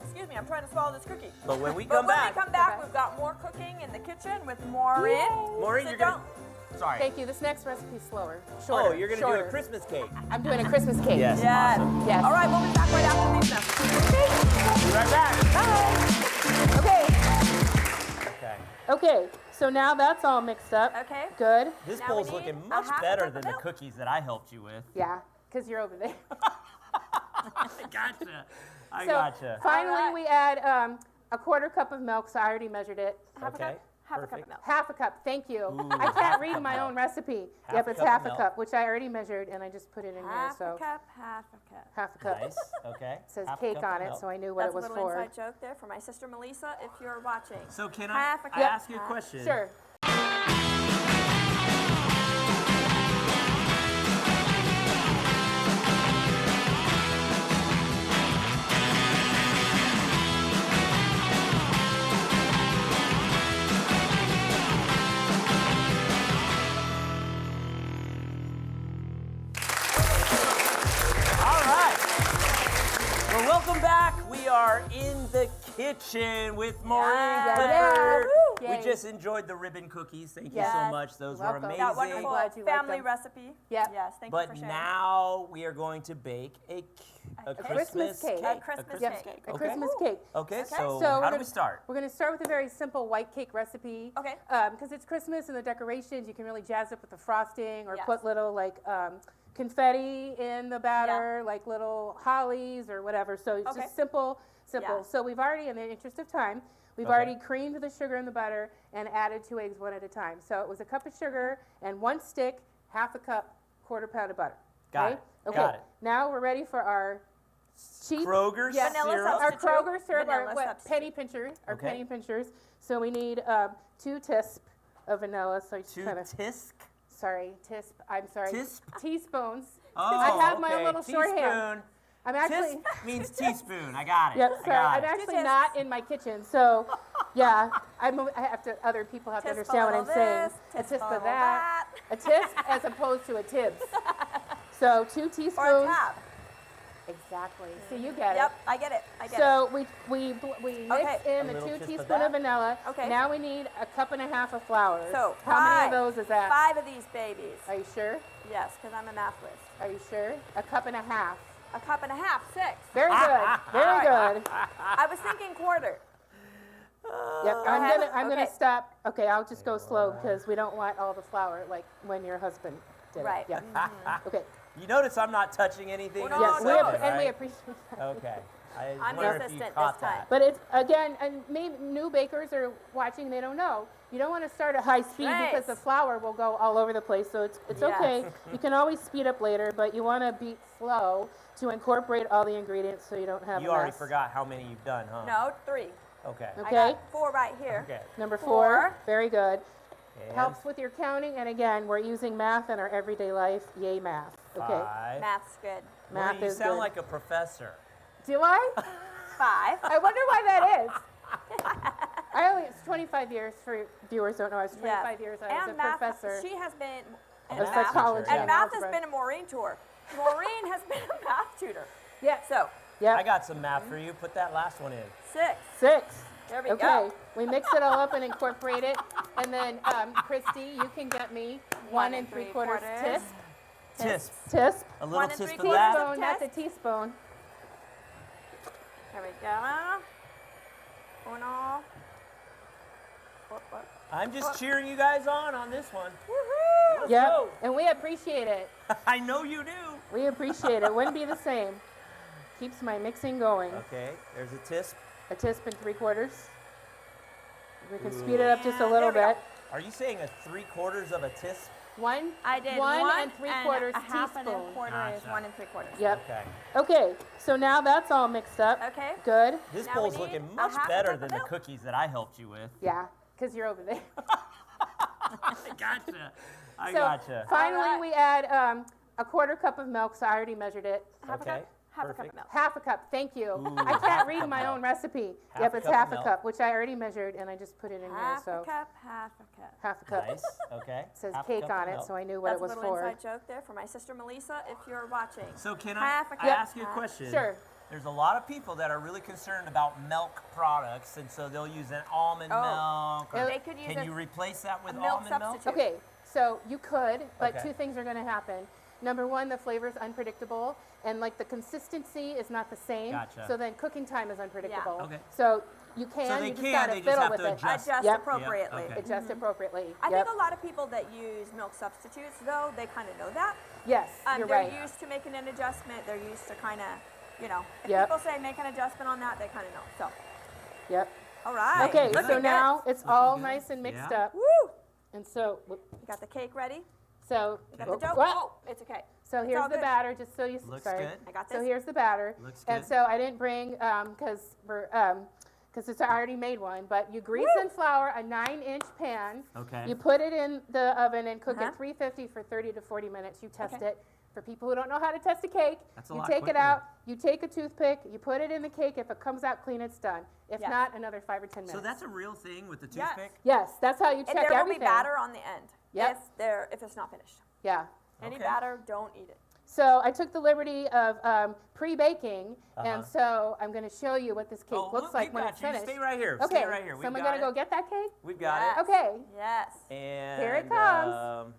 Excuse me, I'm trying to swallow this cookie. But when we But come when back, we come back, we've got more cooking in the kitchen with Maureen. Maureen, So you're gonna. don't- Sorry. Thank you. This next recipe's slower. Shorter. Oh, you're gonna shorter. do a Christmas cake. I'm doing a Christmas cake. Yes. Yes. Awesome. Yes. All right, we'll be back right after these messages. Be right back. Okay. Okay. Okay. So now that's all mixed up. Okay. Good. This Now bowl's we need looking a much half a better cup than of the milk. cookies that I helped you with. Yeah, because you're over there. I gotcha. I So gotcha. finally, All right. we add a quarter cup of milk. So I already measured it. Okay. Half a cup Perfect. of milk. Half a cup. Thank you. Ooh, I half can't a read cup my milk. own recipe. Half Yep, a it's cup of half a milk. cup, which I already measured, and I just put it in here. Half So a cup, half a cup. half a cup. Nice. Okay. It says Half a cake cup of on it, milk. so I knew what That's it was a little for. inside joke there for my sister Melissa, if you're watching. So can Half a I cup. ask you a question? Sure. All right. Well, welcome back. We are in the kitchen with Maureen Yeah. Clifford. Yay. We just enjoyed the ribbon cookies. Thank you Yes. so much. Those were Welcome. amazing. That wonderful glad you liked family them. recipe. Yep. Yes, thank you But for sharing. now we are going to bake a Christmas cake. A Christmas Yep, cake. a Okay. Christmas cake. Okay, Okay. so, So how we're do we gonna- start? We're going to start with a very simple white cake recipe. Okay. Because it's Christmas and the decorations, you can really jazz up with the frosting or Yes. put little like confetti in the batter, like little hollies or whatever. So it's Okay. just simple. Yeah. So we've already, in the interest of time, we've Okay. already creamed the sugar and the butter and added 2 eggs one at a time. So it was a cup of sugar and 1 stick, half a cup, quarter pound of butter. Got okay? it. Okay. Got it. Now we're ready for our cheap Kroger Yes. Vanilla syrup. our substitute. Kroger syrup, our Vanilla what, substitute. penny pincher, our Okay. penny pinchers. So we need 2 tisp of vanilla. So you just Two kind of tisk. sorry, tisp. I'm sorry, Tisp? teaspoons. Oh, I have my own okay. little shorthand. I'm actually. Tisp means teaspoon. I got it. Yep, I sorry. got I'm it. actually tisps. not in my kitchen, so yeah. I have to. Other people have to Tisp understand what a I'm little saying. this, A tisp tisp a of little that. A tisp as opposed to a tibs. So 2 teaspoons. Or a tab. Exactly. So you get Yep, it. I get it. I get it. So we mix Okay. in A the little 2 tisp of teaspoons that. of vanilla. Okay. Now we need a cup and a half of flour. So how many of 5. those is that? 5 of these babies. Are you sure? Yes, because I'm a math whiz. Are you sure? A cup and a half. A cup and a half, 6. Very good. Very good. I was thinking quarter. Yep. I'm ahead. gonna Okay. stop. Okay, I'll just go slow because we don't want all the flour like when your husband did Right. it. Yeah. Okay. You notice I'm not touching anything. Well, in no, this Yes, no, segment, and we right? appreciate that. Okay. I I'm wonder the if you assistant caught this time. that. But it's again, and maybe new bakers are watching. They don't know. You don't want to start at high speed because the Nice. flour will go all over the place. So it's Yes. okay. You can always speed up later, but you want to beat slow to incorporate all the ingredients so you don't have. You a already mess. forgot how many you've done, huh? No, 3. Okay. I Okay. got 4 right here. Okay. Number 4. 4. Very good. And Helps with your counting, and again, we're using math in our everyday life. Yay, math. Okay. 5. Math's good. Math Maureen, you is sound good. like a professor. Do I? 5. I wonder why that is. It's 25 years for viewers don't know. I was 25 years. I was a math, professor. She has been A in of math psychology teacher, and math has algebra. been a Maureen tour. Maureen has been a math tutor. Yes. So Yep. I got some math for you. Put that last one in. 6. 6. There we Okay, go. we mix it all up and incorporate it. And then, Kristie, you can get me 1 3/4 tisp. Tisp. Tisp. A little 1 tisp of 3/4 that. Teaspoon, not a teaspoon. There we go. Uno. Whoop, whoop. I'm just cheering you guys on this one. Woohoo! Let's Yep, go. and we appreciate it. I know you do. We appreciate it. Wouldn't be the same. Keeps my mixing going. Okay, there's a tisp. A tisp and 3/4. We can speed it up just a little There we bit. Are you saying a 3/4 of a tisp? I did 1 1 and 3/4 a half and a teaspoon. quarter is Gotcha. 1 3/4. Yep. Okay. Okay, so now that's all mixed up. Okay. Good. This Now bowl's we need looking a much half a better cup than of the milk. cookies that I helped you with. Yeah, because you're over there. I gotcha. I So gotcha. finally, All right. we add a 1/4 cup of milk. So I already measured it. Half a Okay, cup. Half a cup perfect. of milk. Half a cup. Thank you. Ooh, I half can't a read cup my milk. own recipe. Half Yep, a it's cup of half a milk. cup, which I already measured, and I just put it in Half here. a So cup, half a cup. half a cup. Nice. Okay. It says Half a cake cup of on it, milk. so I knew what That's it was a little for. inside joke there for my sister Melissa, if you're watching. So can Half a I cup. ask you a Half. question? Sure. There's a lot of people that are really concerned about milk products, and so they'll use an almond milk. Or They could use can a- you replace that with a milk almond milk? substitute. Okay, so you could, but Okay. two things are going to happen. Number one, the flavor is unpredictable, and like the consistency is not the same. Gotcha. So then cooking time is unpredictable. Okay. So you can, So they you just can, got to they just fiddle have with to it. adjust. Adjust Yep. appropriately. Okay. Adjust appropriately. I Yep. think a lot of people that use milk substitutes, though, they kind of know that. Yes, you're They're right. used to making an adjustment. They're used to kind of, if Yep. people say make an adjustment on that, they kind of know. So, Yep. all right. Okay, Looking so good. now it's all good. nice and mixed Yeah. up. Woo! And so, You got the cake ready? so, You got the dough? what? Oh, it's okay. So It's here's all the good. batter, just so you Looks sorry. good. I got So this. here's the batter. Looks And good. so I didn't bring because I already made one. But you grease and flour a 9-inch pan. Okay. You put it in the oven and cook Uh-huh. at 350 for 30 to 40 minutes. You test Okay. it. For people who don't know how to test a cake, That's a you lot take quicker. it out. You take a toothpick. You put it in the cake. If it comes out clean, it's done. If Yes. not, another 5 or 10 minutes. So that's a real thing with the Yes. toothpick? Yes, that's how you check And there everything. will be batter on the end. Yep. If it's not finished. Yeah. Any Okay. batter, don't eat it. So I took the liberty of pre-baking, Uh-huh. and so I'm going to show you what this cake Oh, looks like we've when got it's you. finished. Stay right here. Okay, Stay right here. We've someone got gonna it. go get that cake? We've got Yes. it. Okay. Yes. And Here it comes.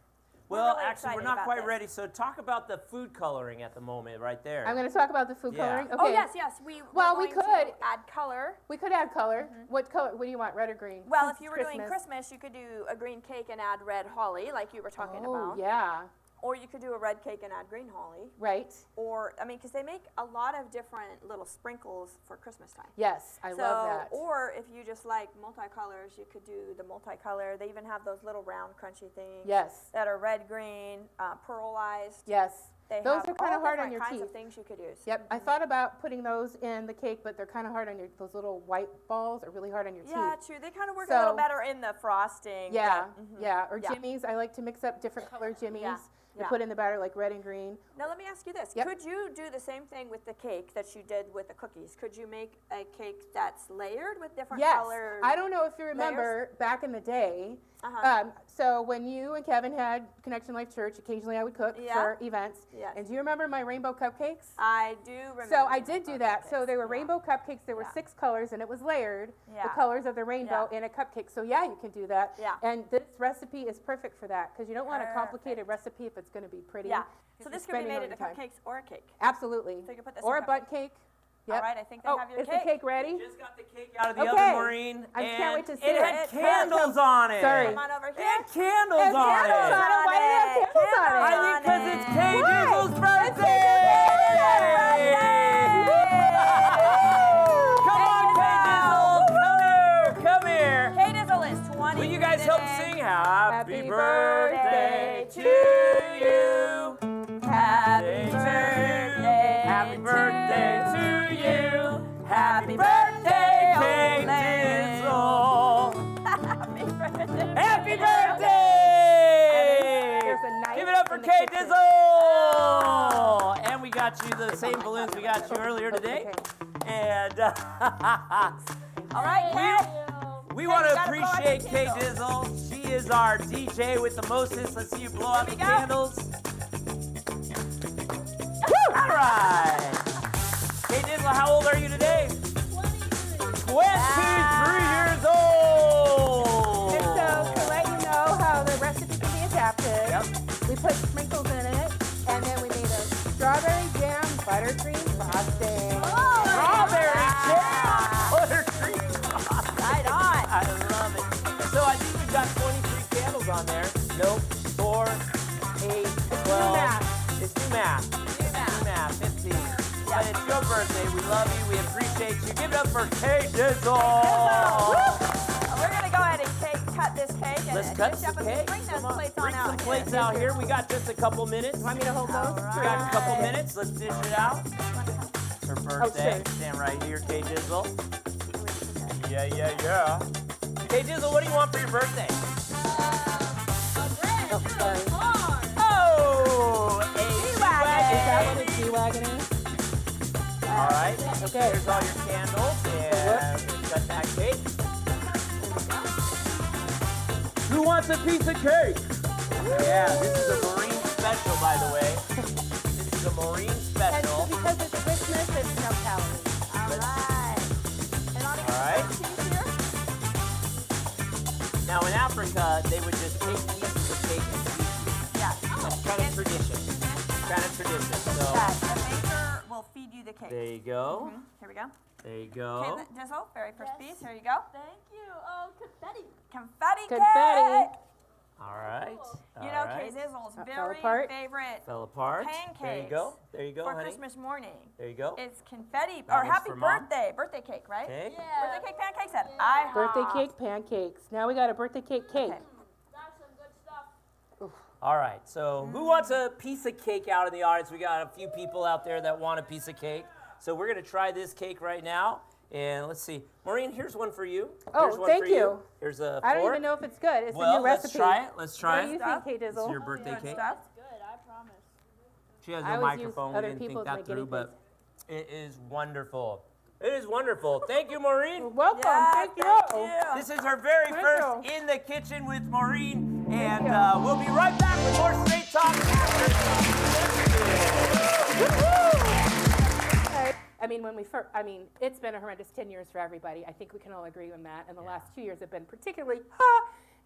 Well, really actually, we're excited not about quite this. ready. So talk about the food coloring at the moment, right there. I'm going to talk about the food Yeah. coloring. Okay. Oh, yes. Well, we're we going could. to add color. We could add color. What color? What do you want? Red or green? Well, Since if you were it's doing Christmas, you could do a green cake and add red holly, like you were talking Oh about. yeah. Or you could do a red cake and add green holly. Right. Or, because they make a lot of different little sprinkles for Christmas time. Yes, I love that. Or if you just like multicolors, you could do the multicolor. They even have those little round crunchy things. Yes. That are red, green, pearlized. Yes. They Those have are kind all of hard on different your kinds teeth. of things you could use. Yep. I thought about putting those in the cake, but they're kind of hard on those little white balls are really hard on your Yeah, teeth. true. They kind of work a So- little better in the frosting. Yeah, but- yeah. Or Yeah. jimmies. I like to mix up different color jimmies. Yeah, To yeah. put in the batter like red and green. Now let me ask you this. Yep. Could you do the same thing with the cake that you did with the cookies? Could you make a cake that's layered with different Yes. colors? I don't know if you remember back in the day. Uh-huh. So when you and Kevin had Connection Life Church, occasionally I would cook Yeah. for events. Yes. And do you remember my rainbow cupcakes? I do remember. So I did do that. So they were Yeah. rainbow cupcakes. There were Yeah. 6 colors, and it was layered, the Yeah. colors of the rainbow Yeah. in a cupcake. So yeah, you can do that. Yeah. And this recipe is perfect for that because you don't want a complicated recipe if it's going to be pretty. Yeah. if So you're this could be spending made all into your time. cupcakes or a cake. Absolutely. So you can put this or in a butt cake. Yep. All right, I think they Oh, have your is cake. the cake ready? Just got the cake out of the Okay. oven, Maureen. I just can't wait to see it. it. Had candles on it. Sorry. Come on over It here. had candles It has on candles it. on it. Why do they have candles on it? I think because it's Kay Why? Dizzle's It's birthday. Come on, Kay Dizzle. Come here. Kay Dizzle is 20. Will you guys help today. sing Happy Happy Birthday to birthday you? Happy birthday. Happy birthday to you. Happy birthday, Kay old lady. Dizzle. Happy birthday. Happy birthday! There's a knife Give it up for in the Kay kitchen. Dizzle! And we got you the same balloons we got you earlier today. And All right, Kay. we want you to gotta blow out the appreciate Kay candle. Dizzle. She is our DJ with the mostest. Let's see you blow out the we go. candles. All right. Kay Dizzle, how old are you today? 23 years old. And so to let you know how the recipe can be adapted, we put sprinkles in it, and then we made a strawberry jam buttercream frosting. Strawberry jam buttercream frosting. Right on. I love it. So I think we've got 23 candles on there. Nope, 4, 8, 12. It's new math. New math, 15. But it's your birthday. We love you. We appreciate you. Give it up for Kay Dizzle. We're going to go ahead and cut this cake. And Let's cut finish up the and cake. Bring those Come on, plates bring on out. some plates out here. We got just a couple minutes. Want me to hold those? We got a couple minutes. Let's dish it out. It's her birthday. sure. Stand right here, Kay Dizzle. Yeah. Kay Dizzle, what do you want for your birthday? Oh, a G-Wagon. Is that what a G-Wagon is? All right. Okay. Here's all your candles. And cut that cake. Who wants a piece of cake? Yeah, this is a Maureen special, by the way. This is a Maureen And special. because it's Christmas, it's no calories. All right. And on All right. cheese here. Now in Africa, they would just take pieces of cake and feed you. Yeah. That's kind of tradition. Kind of tradition. So Yes, the maker will feed you the cake. there you go. Here we go. There you Okay, go. Dizzle, very first piece. Here you go. Thank you. Oh, confetti. Confetti Confetti. cake. All right. You All know, right. Kay Dizzle's Fell very apart. favorite Fell apart. pancakes. There you go. There you go, for honey. Christmas morning. There you go. It's confetti, That or one's happy for Mom. birthday cake, right? Okay. Birthday cake pancakes at IHOP. Birthday cake pancakes. Now we got a birthday cake cake. Okay. That's some good stuff. All right. So who wants a piece of cake out in the audience? We got a few people out there that want a piece of cake. So we're gonna try this cake right now. And let's see. Maureen, here's one for you. Oh, Here's one thank for you. Here's a fork. I don't even know if it's good. It's a Well, new let's recipe. try it. Let's try What do it. you think, Kay This is Dizzle? your birthday Good cake. stuff. Good, I promise. She has I no always use microphone. We other didn't think people's that like through, guinea but it is wonderful. It is wonderful. Thank you, Maureen. Welcome. Yeah, thank you. This is her very Thank first you. In the Kitchen with Maureen. And you. we'll be right back with more Straight Talk after. I mean, it's been a horrendous 10 years for everybody. I think we can all agree on that. And the last 2 years have been particularly,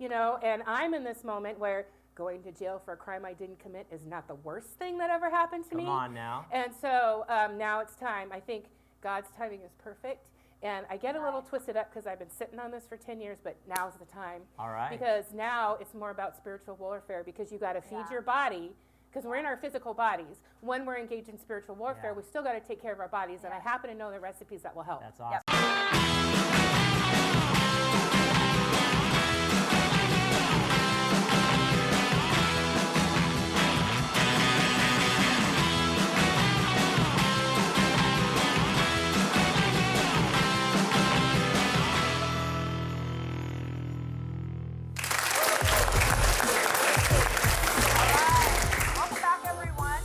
and I'm in this moment where going to jail for a crime I didn't commit is not the worst thing that ever happened to me. Come on now. And so now it's time. I think God's timing is perfect. And I get a little twisted up because I've been sitting on this for 10 years, but now's the time. All right. Because now it's more about spiritual warfare because you got to feed your body. Because we're in our physical bodies. When we're engaged in spiritual warfare, we still got to take care of our bodies. And I happen to know the recipes that will help. That's awesome. Welcome back, everyone.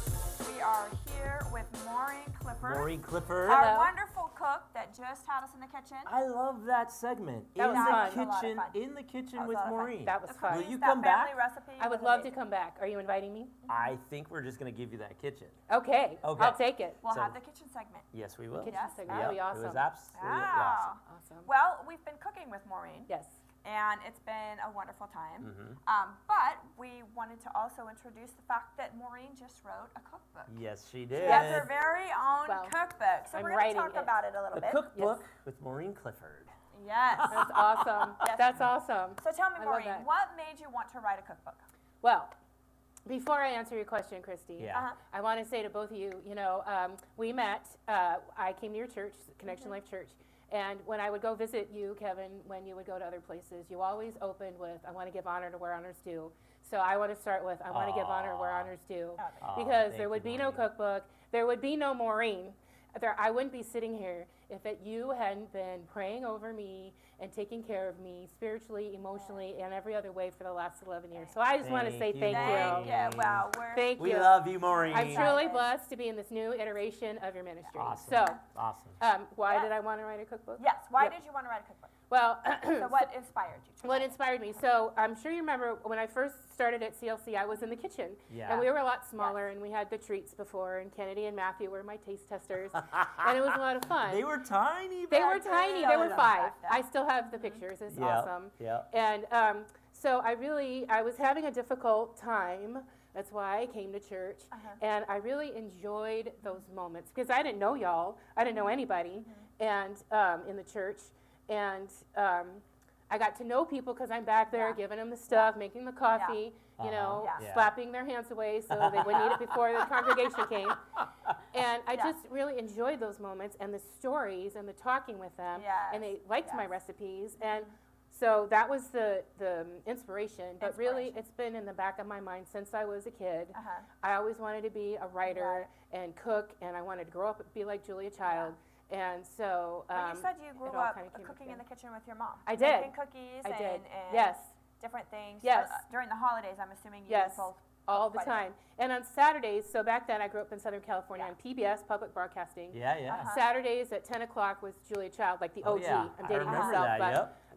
We are here with Maureen Clifford. Maureen Clifford. Our Hello. wonderful cook that just had us in the kitchen. I love that segment. That was fun. That was a lot of kitchen, fun. in the kitchen That was with a lot of fun. Maureen. That was fun. Will you That come back? family recipe I would was love to amazing. come back. Are you inviting me? I think we're just going to give you that kitchen. Okay. Okay. I'll take it. We'll So- have the kitchen segment. Yes, we will. Kitchen Yes. segment. Yep, That'd be awesome. It was absolutely Wow. awesome. Awesome. Well, we've been cooking with Maureen, Yes. and it's been a wonderful time. Mm-hmm. But we wanted to also introduce the fact that Maureen just wrote a cookbook. Yes, she She did. has her very own Well, cookbook. So I'm we're going to writing talk it. about it a little A bit. cookbook with Maureen Clifford. Yes. That's awesome. Yes. That's awesome. So tell me, I love Maureen, that. what made you want to write a cookbook? Well, before I answer your question, Kristie, Yeah. I want to say to both of you, we met, I came to your church, Connection Life Church, and when I would go visit you, Kevin, when you would go to other places, you always opened with, I want to give honor to where honor's due. So I want to start with, I want to give honor where honor's due. Aw, Because thank there would you, be no Maureen. cookbook, there would be no Maureen. I wouldn't be sitting here if you hadn't been praying over me and taking care of me spiritually, emotionally, and every other way for the last 11 years. So I just want to say thank you. Yeah, wow. Thank you. We love you, Maureen. I'm truly blessed to be in this new iteration of your ministry. Awesome. So, awesome. why did I want to write a cookbook? Yes. Why did you want to write a cookbook? Well, So what inspired you? what inspired me? So I'm sure you remember when I first started at CLC, I was in the kitchen. Yeah. And we were a lot smaller, and we had the treats before, and Kennedy and Matthew were my taste testers. And it was a lot of fun. They were tiny. They were back tiny. then. They were 5. Yeah. I still have the pictures. It's awesome. Yeah. And so I was having a difficult time. That's why I came to church. And I really enjoyed those moments because I didn't know y'all. I didn't know anybody and in the church. And I got to know people because I'm back there giving them the stuff, making the coffee, you know, slapping their hands away so they wouldn't eat it before the congregation came. And I just really enjoyed those moments and the stories and the talking with them. And they liked my recipes. And so that was the inspiration. But really, it's been in the back of my mind since I was a kid. I always wanted to be a writer and cook, and I wanted to grow up and be like Julia Child. And so you said you grew up cooking in the kitchen with your mom. I did. Making cookies and yes. different things. Yes. During the holidays, I'm assuming you both all the time. And on Saturdays, so back then I grew up in Southern California on PBS, Public Broadcasting. Saturdays at 10 o'clock was Julia Child, like the OG. I'm dating myself.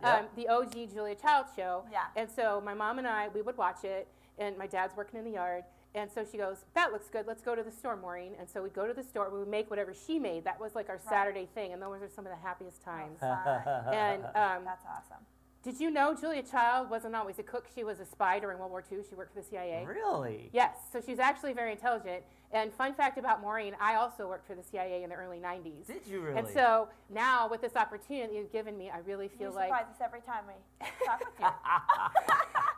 But the OG Julia Child show. And so my mom and I, we would watch it, and my dad's working in the yard. And so she goes, that looks good, let's go to the store, Maureen. And so we'd go to the store, we would make whatever she made. That was like our Saturday thing, and those are some of the happiest times. And that's awesome. Did you know Julia Child wasn't always a cook? She was a spy during World War II. She worked for the CIA. Really? Yes, so she's actually very intelligent. And fun fact about Maureen, I also worked for the CIA in the early 90s. Did you really? And so now with this opportunity you've given me, I really feel like... You surprise us every time we talk with you.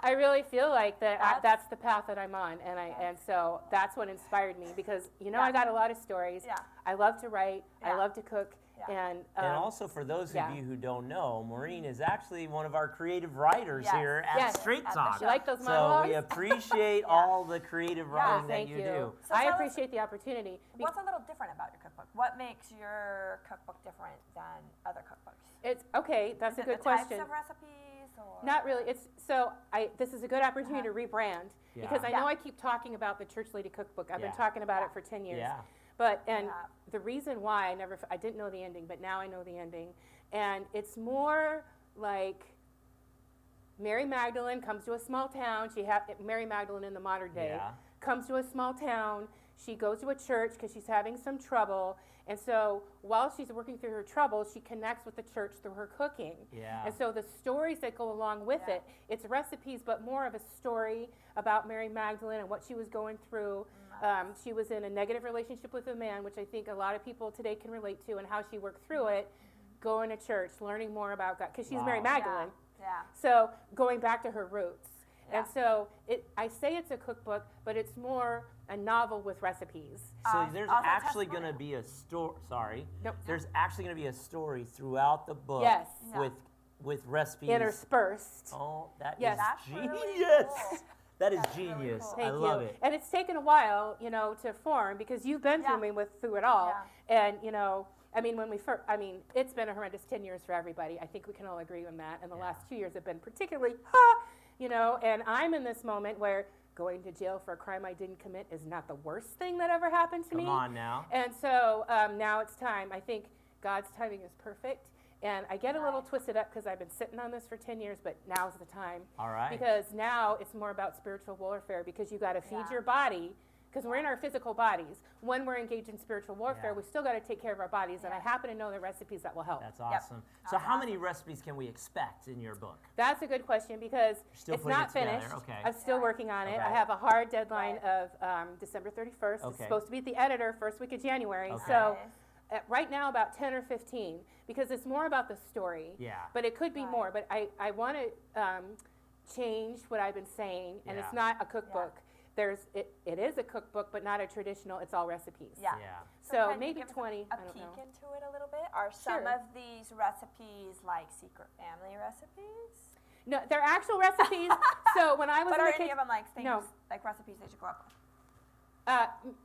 I really feel like that's the path that I'm on, and so that's what inspired me because I got a lot of stories. I love to write. I love to cook. And also for those of you who don't know, Maureen is actually one of our creative writers here at Straight Talk. You like those monologues? So we appreciate all the creative writing that you do. So I appreciate the opportunity. What's a little different about your cookbook? What makes your cookbook different than other cookbooks? It's okay. That's a good question. Types of recipes, or not really. This is a good opportunity to rebrand because I know I keep talking about the Church Lady Cookbook. I've been talking about it for 10 years. But the reason why I didn't know the ending, but now I know the ending, and it's more like Mary Magdalene comes to a small town. Mary Magdalene in the modern day comes to a small town. She goes to a church because she's having some trouble, and so while she's working through her troubles, she connects with the church through her cooking. And so the stories that go along with it, it's recipes, but more of a story about Mary Magdalene and what she was going through. She was in a negative relationship with a man, which I think a lot of people today can relate to, and how she worked through it, going to church, learning more about God, because she's Mary Magdalene. So going back to her roots. And so I say it's a cookbook, but it's more a novel with recipes. So there's actually going to be a story. Sorry. Nope. There's actually going to be a story throughout the book. With recipes interspersed. Oh, that is genius. Really cool. That is genius. Thank I love it. And it's taken a while, to form because you've been through it all. And when we first, it's been a horrendous 10 years for everybody. I think we can all agree on that. And the last 2 years have been particularly, and I'm in this moment where going to jail for a crime I didn't commit is not the worst thing that ever happened to me. Come on now. And so now it's time. I think God's timing is perfect. And I get a little twisted up because I've been sitting on this for 10 years, but now's the time. All right. Because now it's more about spiritual warfare because you got to feed your body. Because we're in our physical bodies. When we're engaged in spiritual warfare, we still got to take care of our bodies, and I happen to know the recipes that will help. That's awesome. So how many recipes can we expect in your book? That's a good question because it's not finished. Okay. I'm still working on it. I have a hard deadline of December 31st. It's supposed to be at the editor first week of January. So right now about 10 or 15 because it's more about the story. But it could be more. But I want to change what I've been saying, and it's not a cookbook. It is a cookbook, but not a traditional, it's all recipes. So maybe 20, I don't know. A peek into it a little bit? Are some of these recipes like secret family recipes? No, they're actual recipes. So when I was but in are the any of them like things, No. like recipes that you grew up with?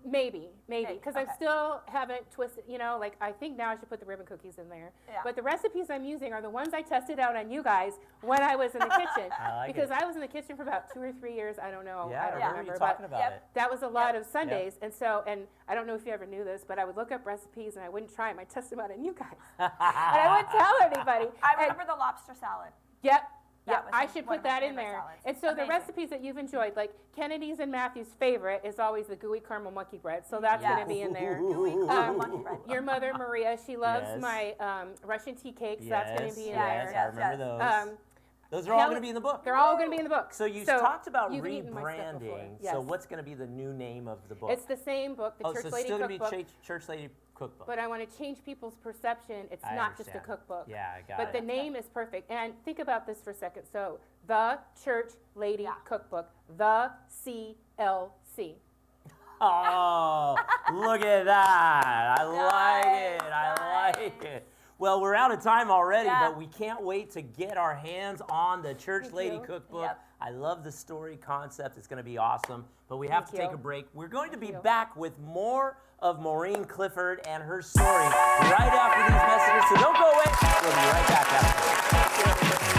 Maybe, because I still haven't twisted, like I think now I should put the ribbon cookies in there. Yeah. But the recipes I'm using are the ones I tested out on you guys when I was in the kitchen. Because I was in the kitchen for about 2 or 3 years, I don't know. Yeah, I don't remember. you talking about it. That was a lot of Sundays. And so, and I don't know if you ever knew this, but I would look up recipes and I wouldn't try them. I'd test them out on you guys. And I wouldn't tell anybody. I remember the lobster salad. Yep. That Yeah, was I one should of put my that in favorite there. salads. And so the Amazing. recipes that you've enjoyed, like Kennedy's and Matthew's favorite is always the gooey caramel monkey bread. So that's going to be in there. Gooey caramel monkey bread. Your mother, Maria, she loves Yes. my Russian tea cakes. That's going to be in Yes, there. I remember those. Those are all Hell- going to be in the book. They're all going to be in the book. So you talked about you've eaten my stuff before. rebranding. Yes. So what's going to be the new name of the book? It's the same book, the so Church it's Lady still going to Cookbook. be Church Lady Cookbook. But I want to change people's perception. It's I not just a understand. cookbook. Yeah, I got But it. the name is perfect. And think about this for a second. So, the Church Lady Cookbook, the CLC. Oh, look at that. I like it. I like it. Well, we're out of time already, but we can't wait to get our hands on the Church Lady Cookbook. Yep. I love the story concept. It's going to be awesome. But we have to take a break. We're going to be you. back with more of Maureen Clifford and her story right after these messages. So don't go away. We'll be right back after.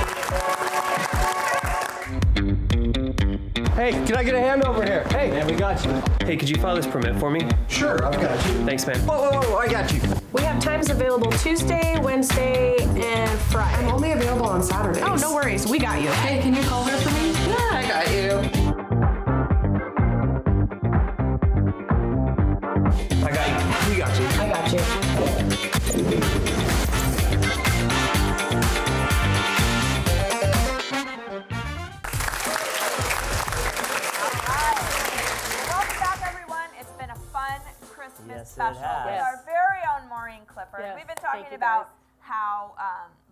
Hey, can I get a hand over here? Hey, man, we got you. Hey, could you file this permit for me? Sure, I've got you. Thanks, man. Whoa, I got you. We have times available Tuesday, Wednesday, and Friday. I'm only available on Saturdays. Oh, no worries. We got you. Hey, can you call her for me? Yeah, I got you. I got you. We got you. I got you. Welcome back, everyone. It's been a fun Christmas Yes, it special has. with our very own Maureen Clifford. Yes, We've been thank talking you, about guys. how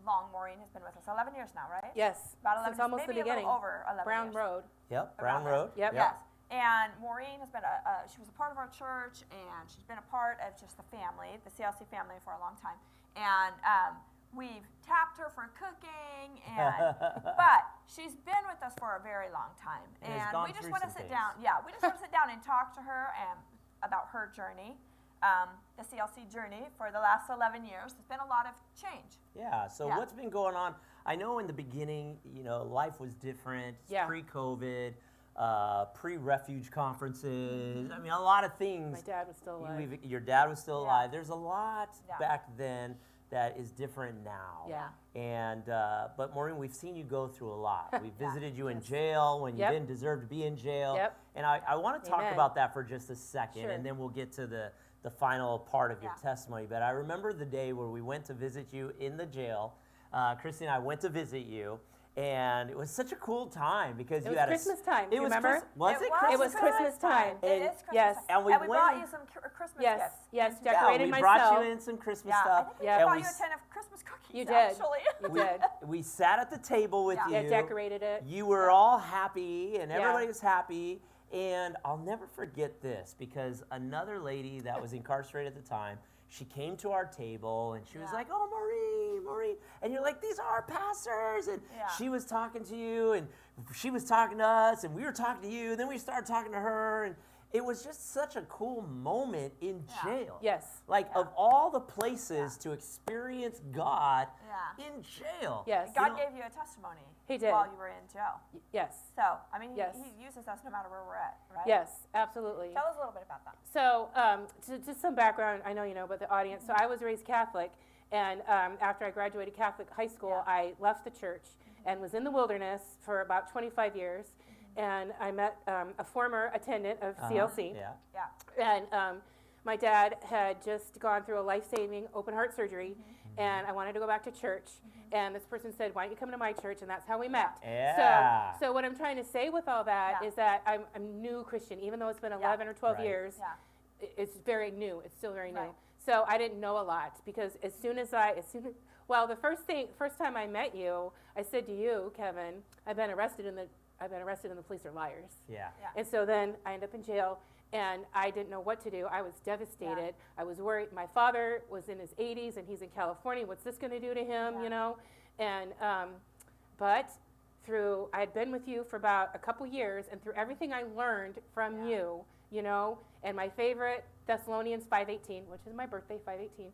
long Maureen has been with us. 11 years now, right? Yes. About 11 Since almost maybe the beginning. a little over 11 Brown years. Road. Yep, Brown Around Road. Yep. Yes. And Maureen has been she was a part of our church, and she's been a part of just the family, the CLC family, for a long time. And we've tapped her for cooking, and but she's been with us for a very long time. And has And gone we just through want to some sit things. down. Yeah, we just want to sit down and talk to her about her journey, the CLC journey for the last 11 years. There's been a lot of change. Yeah, so Yeah. what's been going on? I know in the beginning, life was different. It's Yeah. pre-COVID, pre-refuge conferences. I mean, a lot of things. My dad was still alive. Your dad was still Yeah. alive. There's a lot Yeah. back then that is different now. Yeah. And but Maureen, we've seen you go through a lot. We visited you in jail when you Yep. didn't deserve to be in jail. Yep. And I want to talk Amen. about that for just a second, Sure. and then we'll get to the final part of your Yeah. testimony. But I remember the day where we went to visit you in the jail. Kristie and I went to visit you. And it was such a cool time because It you was had Christmas time. It Do you was remember? Was it? It was Christmas time. It And- is Christmas yes. time. And we brought went- you some Christmas Yes. gifts. Yes. And Decorated we myself. brought you in some Christmas Yeah, stuff. I think Yeah. we brought And you a tin of Christmas cookies, You did. actually. You did. We sat at the table with Yeah. you. Yeah, decorated it. You were all happy, and Yeah. everybody was happy. And I'll never forget this because another lady that was incarcerated at the time, she came to our table and she was Yeah. like, "Oh, Maureen," and you're like, "These are our pastors," and Yeah. she was talking to you, and she was talking to us, and we were talking to you, and then we started talking to her, and it was just such a cool moment in jail. Yes. Like of all the places to experience God Yeah. in jail. Yes. God gave you a testimony He did. while you were in jail. Yes. So, I mean, Yes. he uses us no matter where we're at, right? Yes. Absolutely. Tell us a little bit about that. So, just some background, I know you know, but the audience. So, I was raised Catholic, and after I graduated Catholic high school, Yeah. I left the church and was in the wilderness for about 25 years. And I met a former attendant of CLC. Yeah. Yeah. And my dad had just gone through a life-saving open heart surgery, and I wanted to go back to church. And this person said, "Why don't you come to my church?" And that's how we met. Yeah. So what I'm trying to say with all that Yeah. is that I'm a new Christian, even though it's been 11 or 12 Right. years. Yeah. It's very new. It's still very new. Right. So I didn't know a lot because the first time I met you, I said to you, Kevin, I've been arrested and the police are liars. Yeah. Yeah. And so then I end up in jail, and I didn't know what to do. I was devastated. I was worried. My father was in his 80s, and he's in California. What's this going to do to him, Yeah. you know? And but I had been with you for about a couple years, and through everything I learned from you you know, and my favorite, Thessalonians 5:18, which is my birthday, 5:18,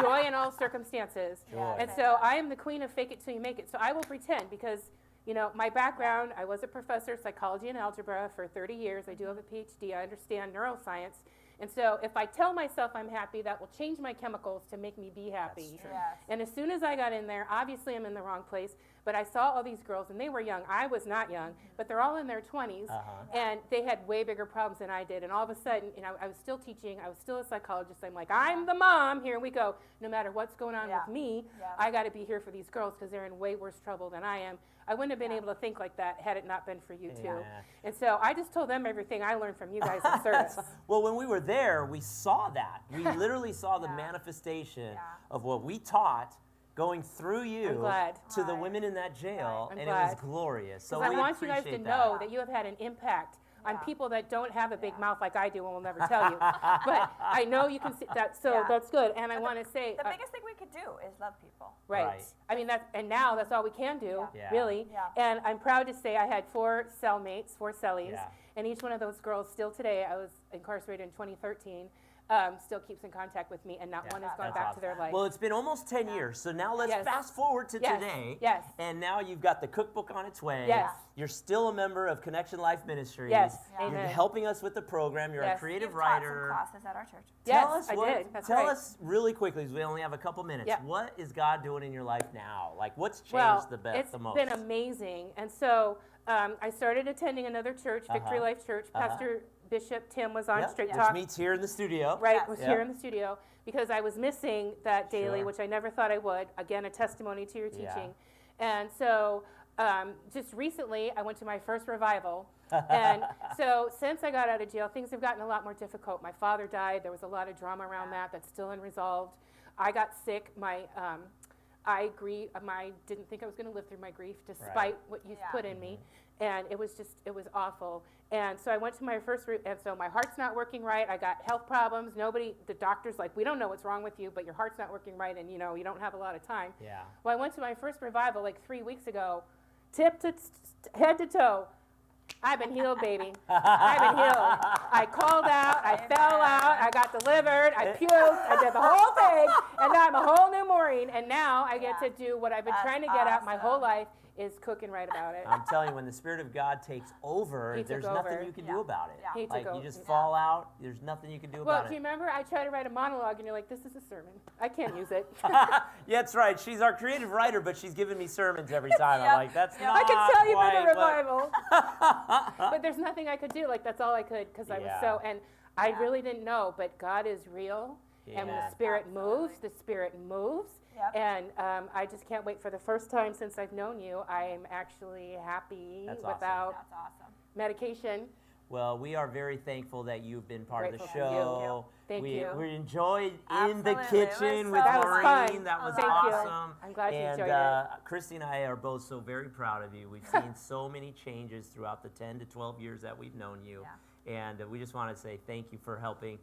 joy in all circumstances. Joy. And so I am the queen of fake it till you make it. So I will pretend because, you know, my background, I was a professor of psychology and algebra for 30 years. I do have a PhD. I understand neuroscience. And so if I tell myself I'm happy, that will change my chemicals to make me be happy. That's true. Yes. And as soon as I got in there, obviously I'm in the wrong place, but I saw all these girls, and they were young. I was not young, but they're all in their 20s, and they had way bigger problems than I did. And all of a sudden, you know, I was still teaching. I was still a psychologist. I'm like, I'm the mom. Here we go. No matter what's going on with me, I got to be here for these girls because they're in way worse trouble than I am. I wouldn't have been able to think like that had it not been for you too. And so I just told them everything I learned from you guys in service. Well, when we were there, we saw that. We literally saw the manifestation of what we taught going through you to the women in that jail, and it was glorious. So I want you guys to know that you have had an impact on people that don't have a big mouth like I do and will never tell you. But I know you can see that, so that's good. And I want to say the biggest thing we could do is love people. Right. I mean, and now that's all we can do, really. And I'm proud to say I had 4 cellmates, 4 cellies, and each one of those girls still today, I was incarcerated in 2013, still keeps in contact with me, and not one has gone back to their life. Well, it's been almost 10 years, so now let's fast forward to today. Yes. And now you've got the cookbook on its way. Yes. You're still a member of Connection Life Ministries. Yes. You're Amen. helping us with the program. You're a creative You've writer. taught some classes at our church. Yes, I did. That's tell right. us really quickly, because we only have a couple minutes. What is God doing in your life now? Like, what's changed the most? It's been amazing. And so I started attending another church, Victory Life Church. Pastor Bishop Tim was on Straight Talk. Which meets here in the studio. Right, was here in the studio because I was missing that daily, which I never thought I would. Again, a testimony to your teaching. And so just recently, I went to my first revival. And so since I got out of jail, things have gotten a lot more difficult. My father died. There was a lot of drama around that that's still unresolved. I got sick. I didn't think I was going to live through my grief despite what you've put in me. And it was awful. And so I went to my first route, and so my heart's not working right. I got health problems. The doctor's like, we don't know what's wrong with you, but your heart's not working right, and you know, you don't have a lot of time. Yeah. Well, I went to my first revival like 3 weeks ago, head to toe. I've been healed, baby. I've been healed. I called out, I fell out, I got delivered, I puked, I did the whole thing, and now I'm a whole new Maureen, and now I get to do what I've been trying to get at my whole life, is cook and write about it. I'm telling you, when the Spirit of God takes over, there's nothing you can do about it. He Like, took you over. just fall out, there's nothing you can do about Well, do you it. remember I tried to write a monologue, and you're like, this is a sermon. I can't use it. Yeah, that's right. She's our creative writer, but she's giving me sermons every time. I'm like, that's not I can tell you've been quite a revival. But there's nothing I could do. Like, that's all I could, because I was so, and I really didn't know, but God is real. And when the Spirit moves, the Spirit moves. Yep. And I just can't wait. For the first time since I've known you, I am actually happy without medication. Well, we are very thankful that you've been part of the Grateful show. Thank you. We enjoyed in Absolutely. the It kitchen was with so Maureen. fun. That was Thank you. awesome. I'm glad you and, enjoyed it. Kristie and I are both so very proud of you. We've seen so many changes throughout the 10 to 12 years that we've known you. And we just want to say thank you for helping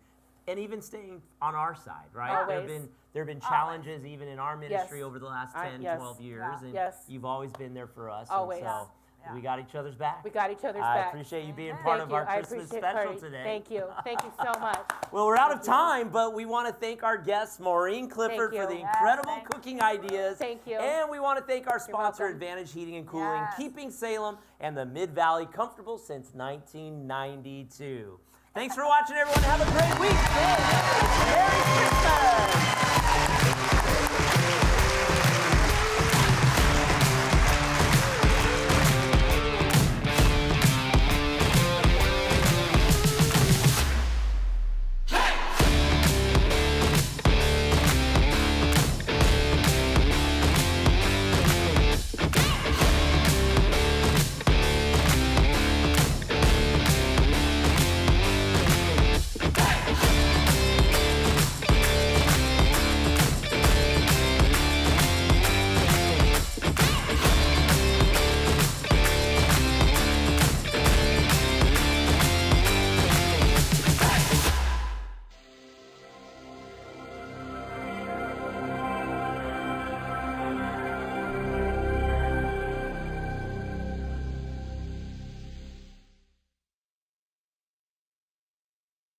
and even staying on our side, right? Always. There have been challenges even in our ministry over the last 10, yes. 12 years. And Yes. you've always been there for us. Always. And so we got each other's back. We got each other's I back. appreciate you being part of our I Christmas appreciate special party. today. Thank you. Thank you so much. Well, we're out of time, but we want to thank our guest, Maureen Clifford, Thank for you. the incredible cooking ideas. Thank you. And we want to thank our sponsor, welcome. Advantage Heating and Cooling, Yes. keeping Salem and the Mid-Valley comfortable since 1992. Thanks for watching, everyone. Have a great week. Merry Christmas.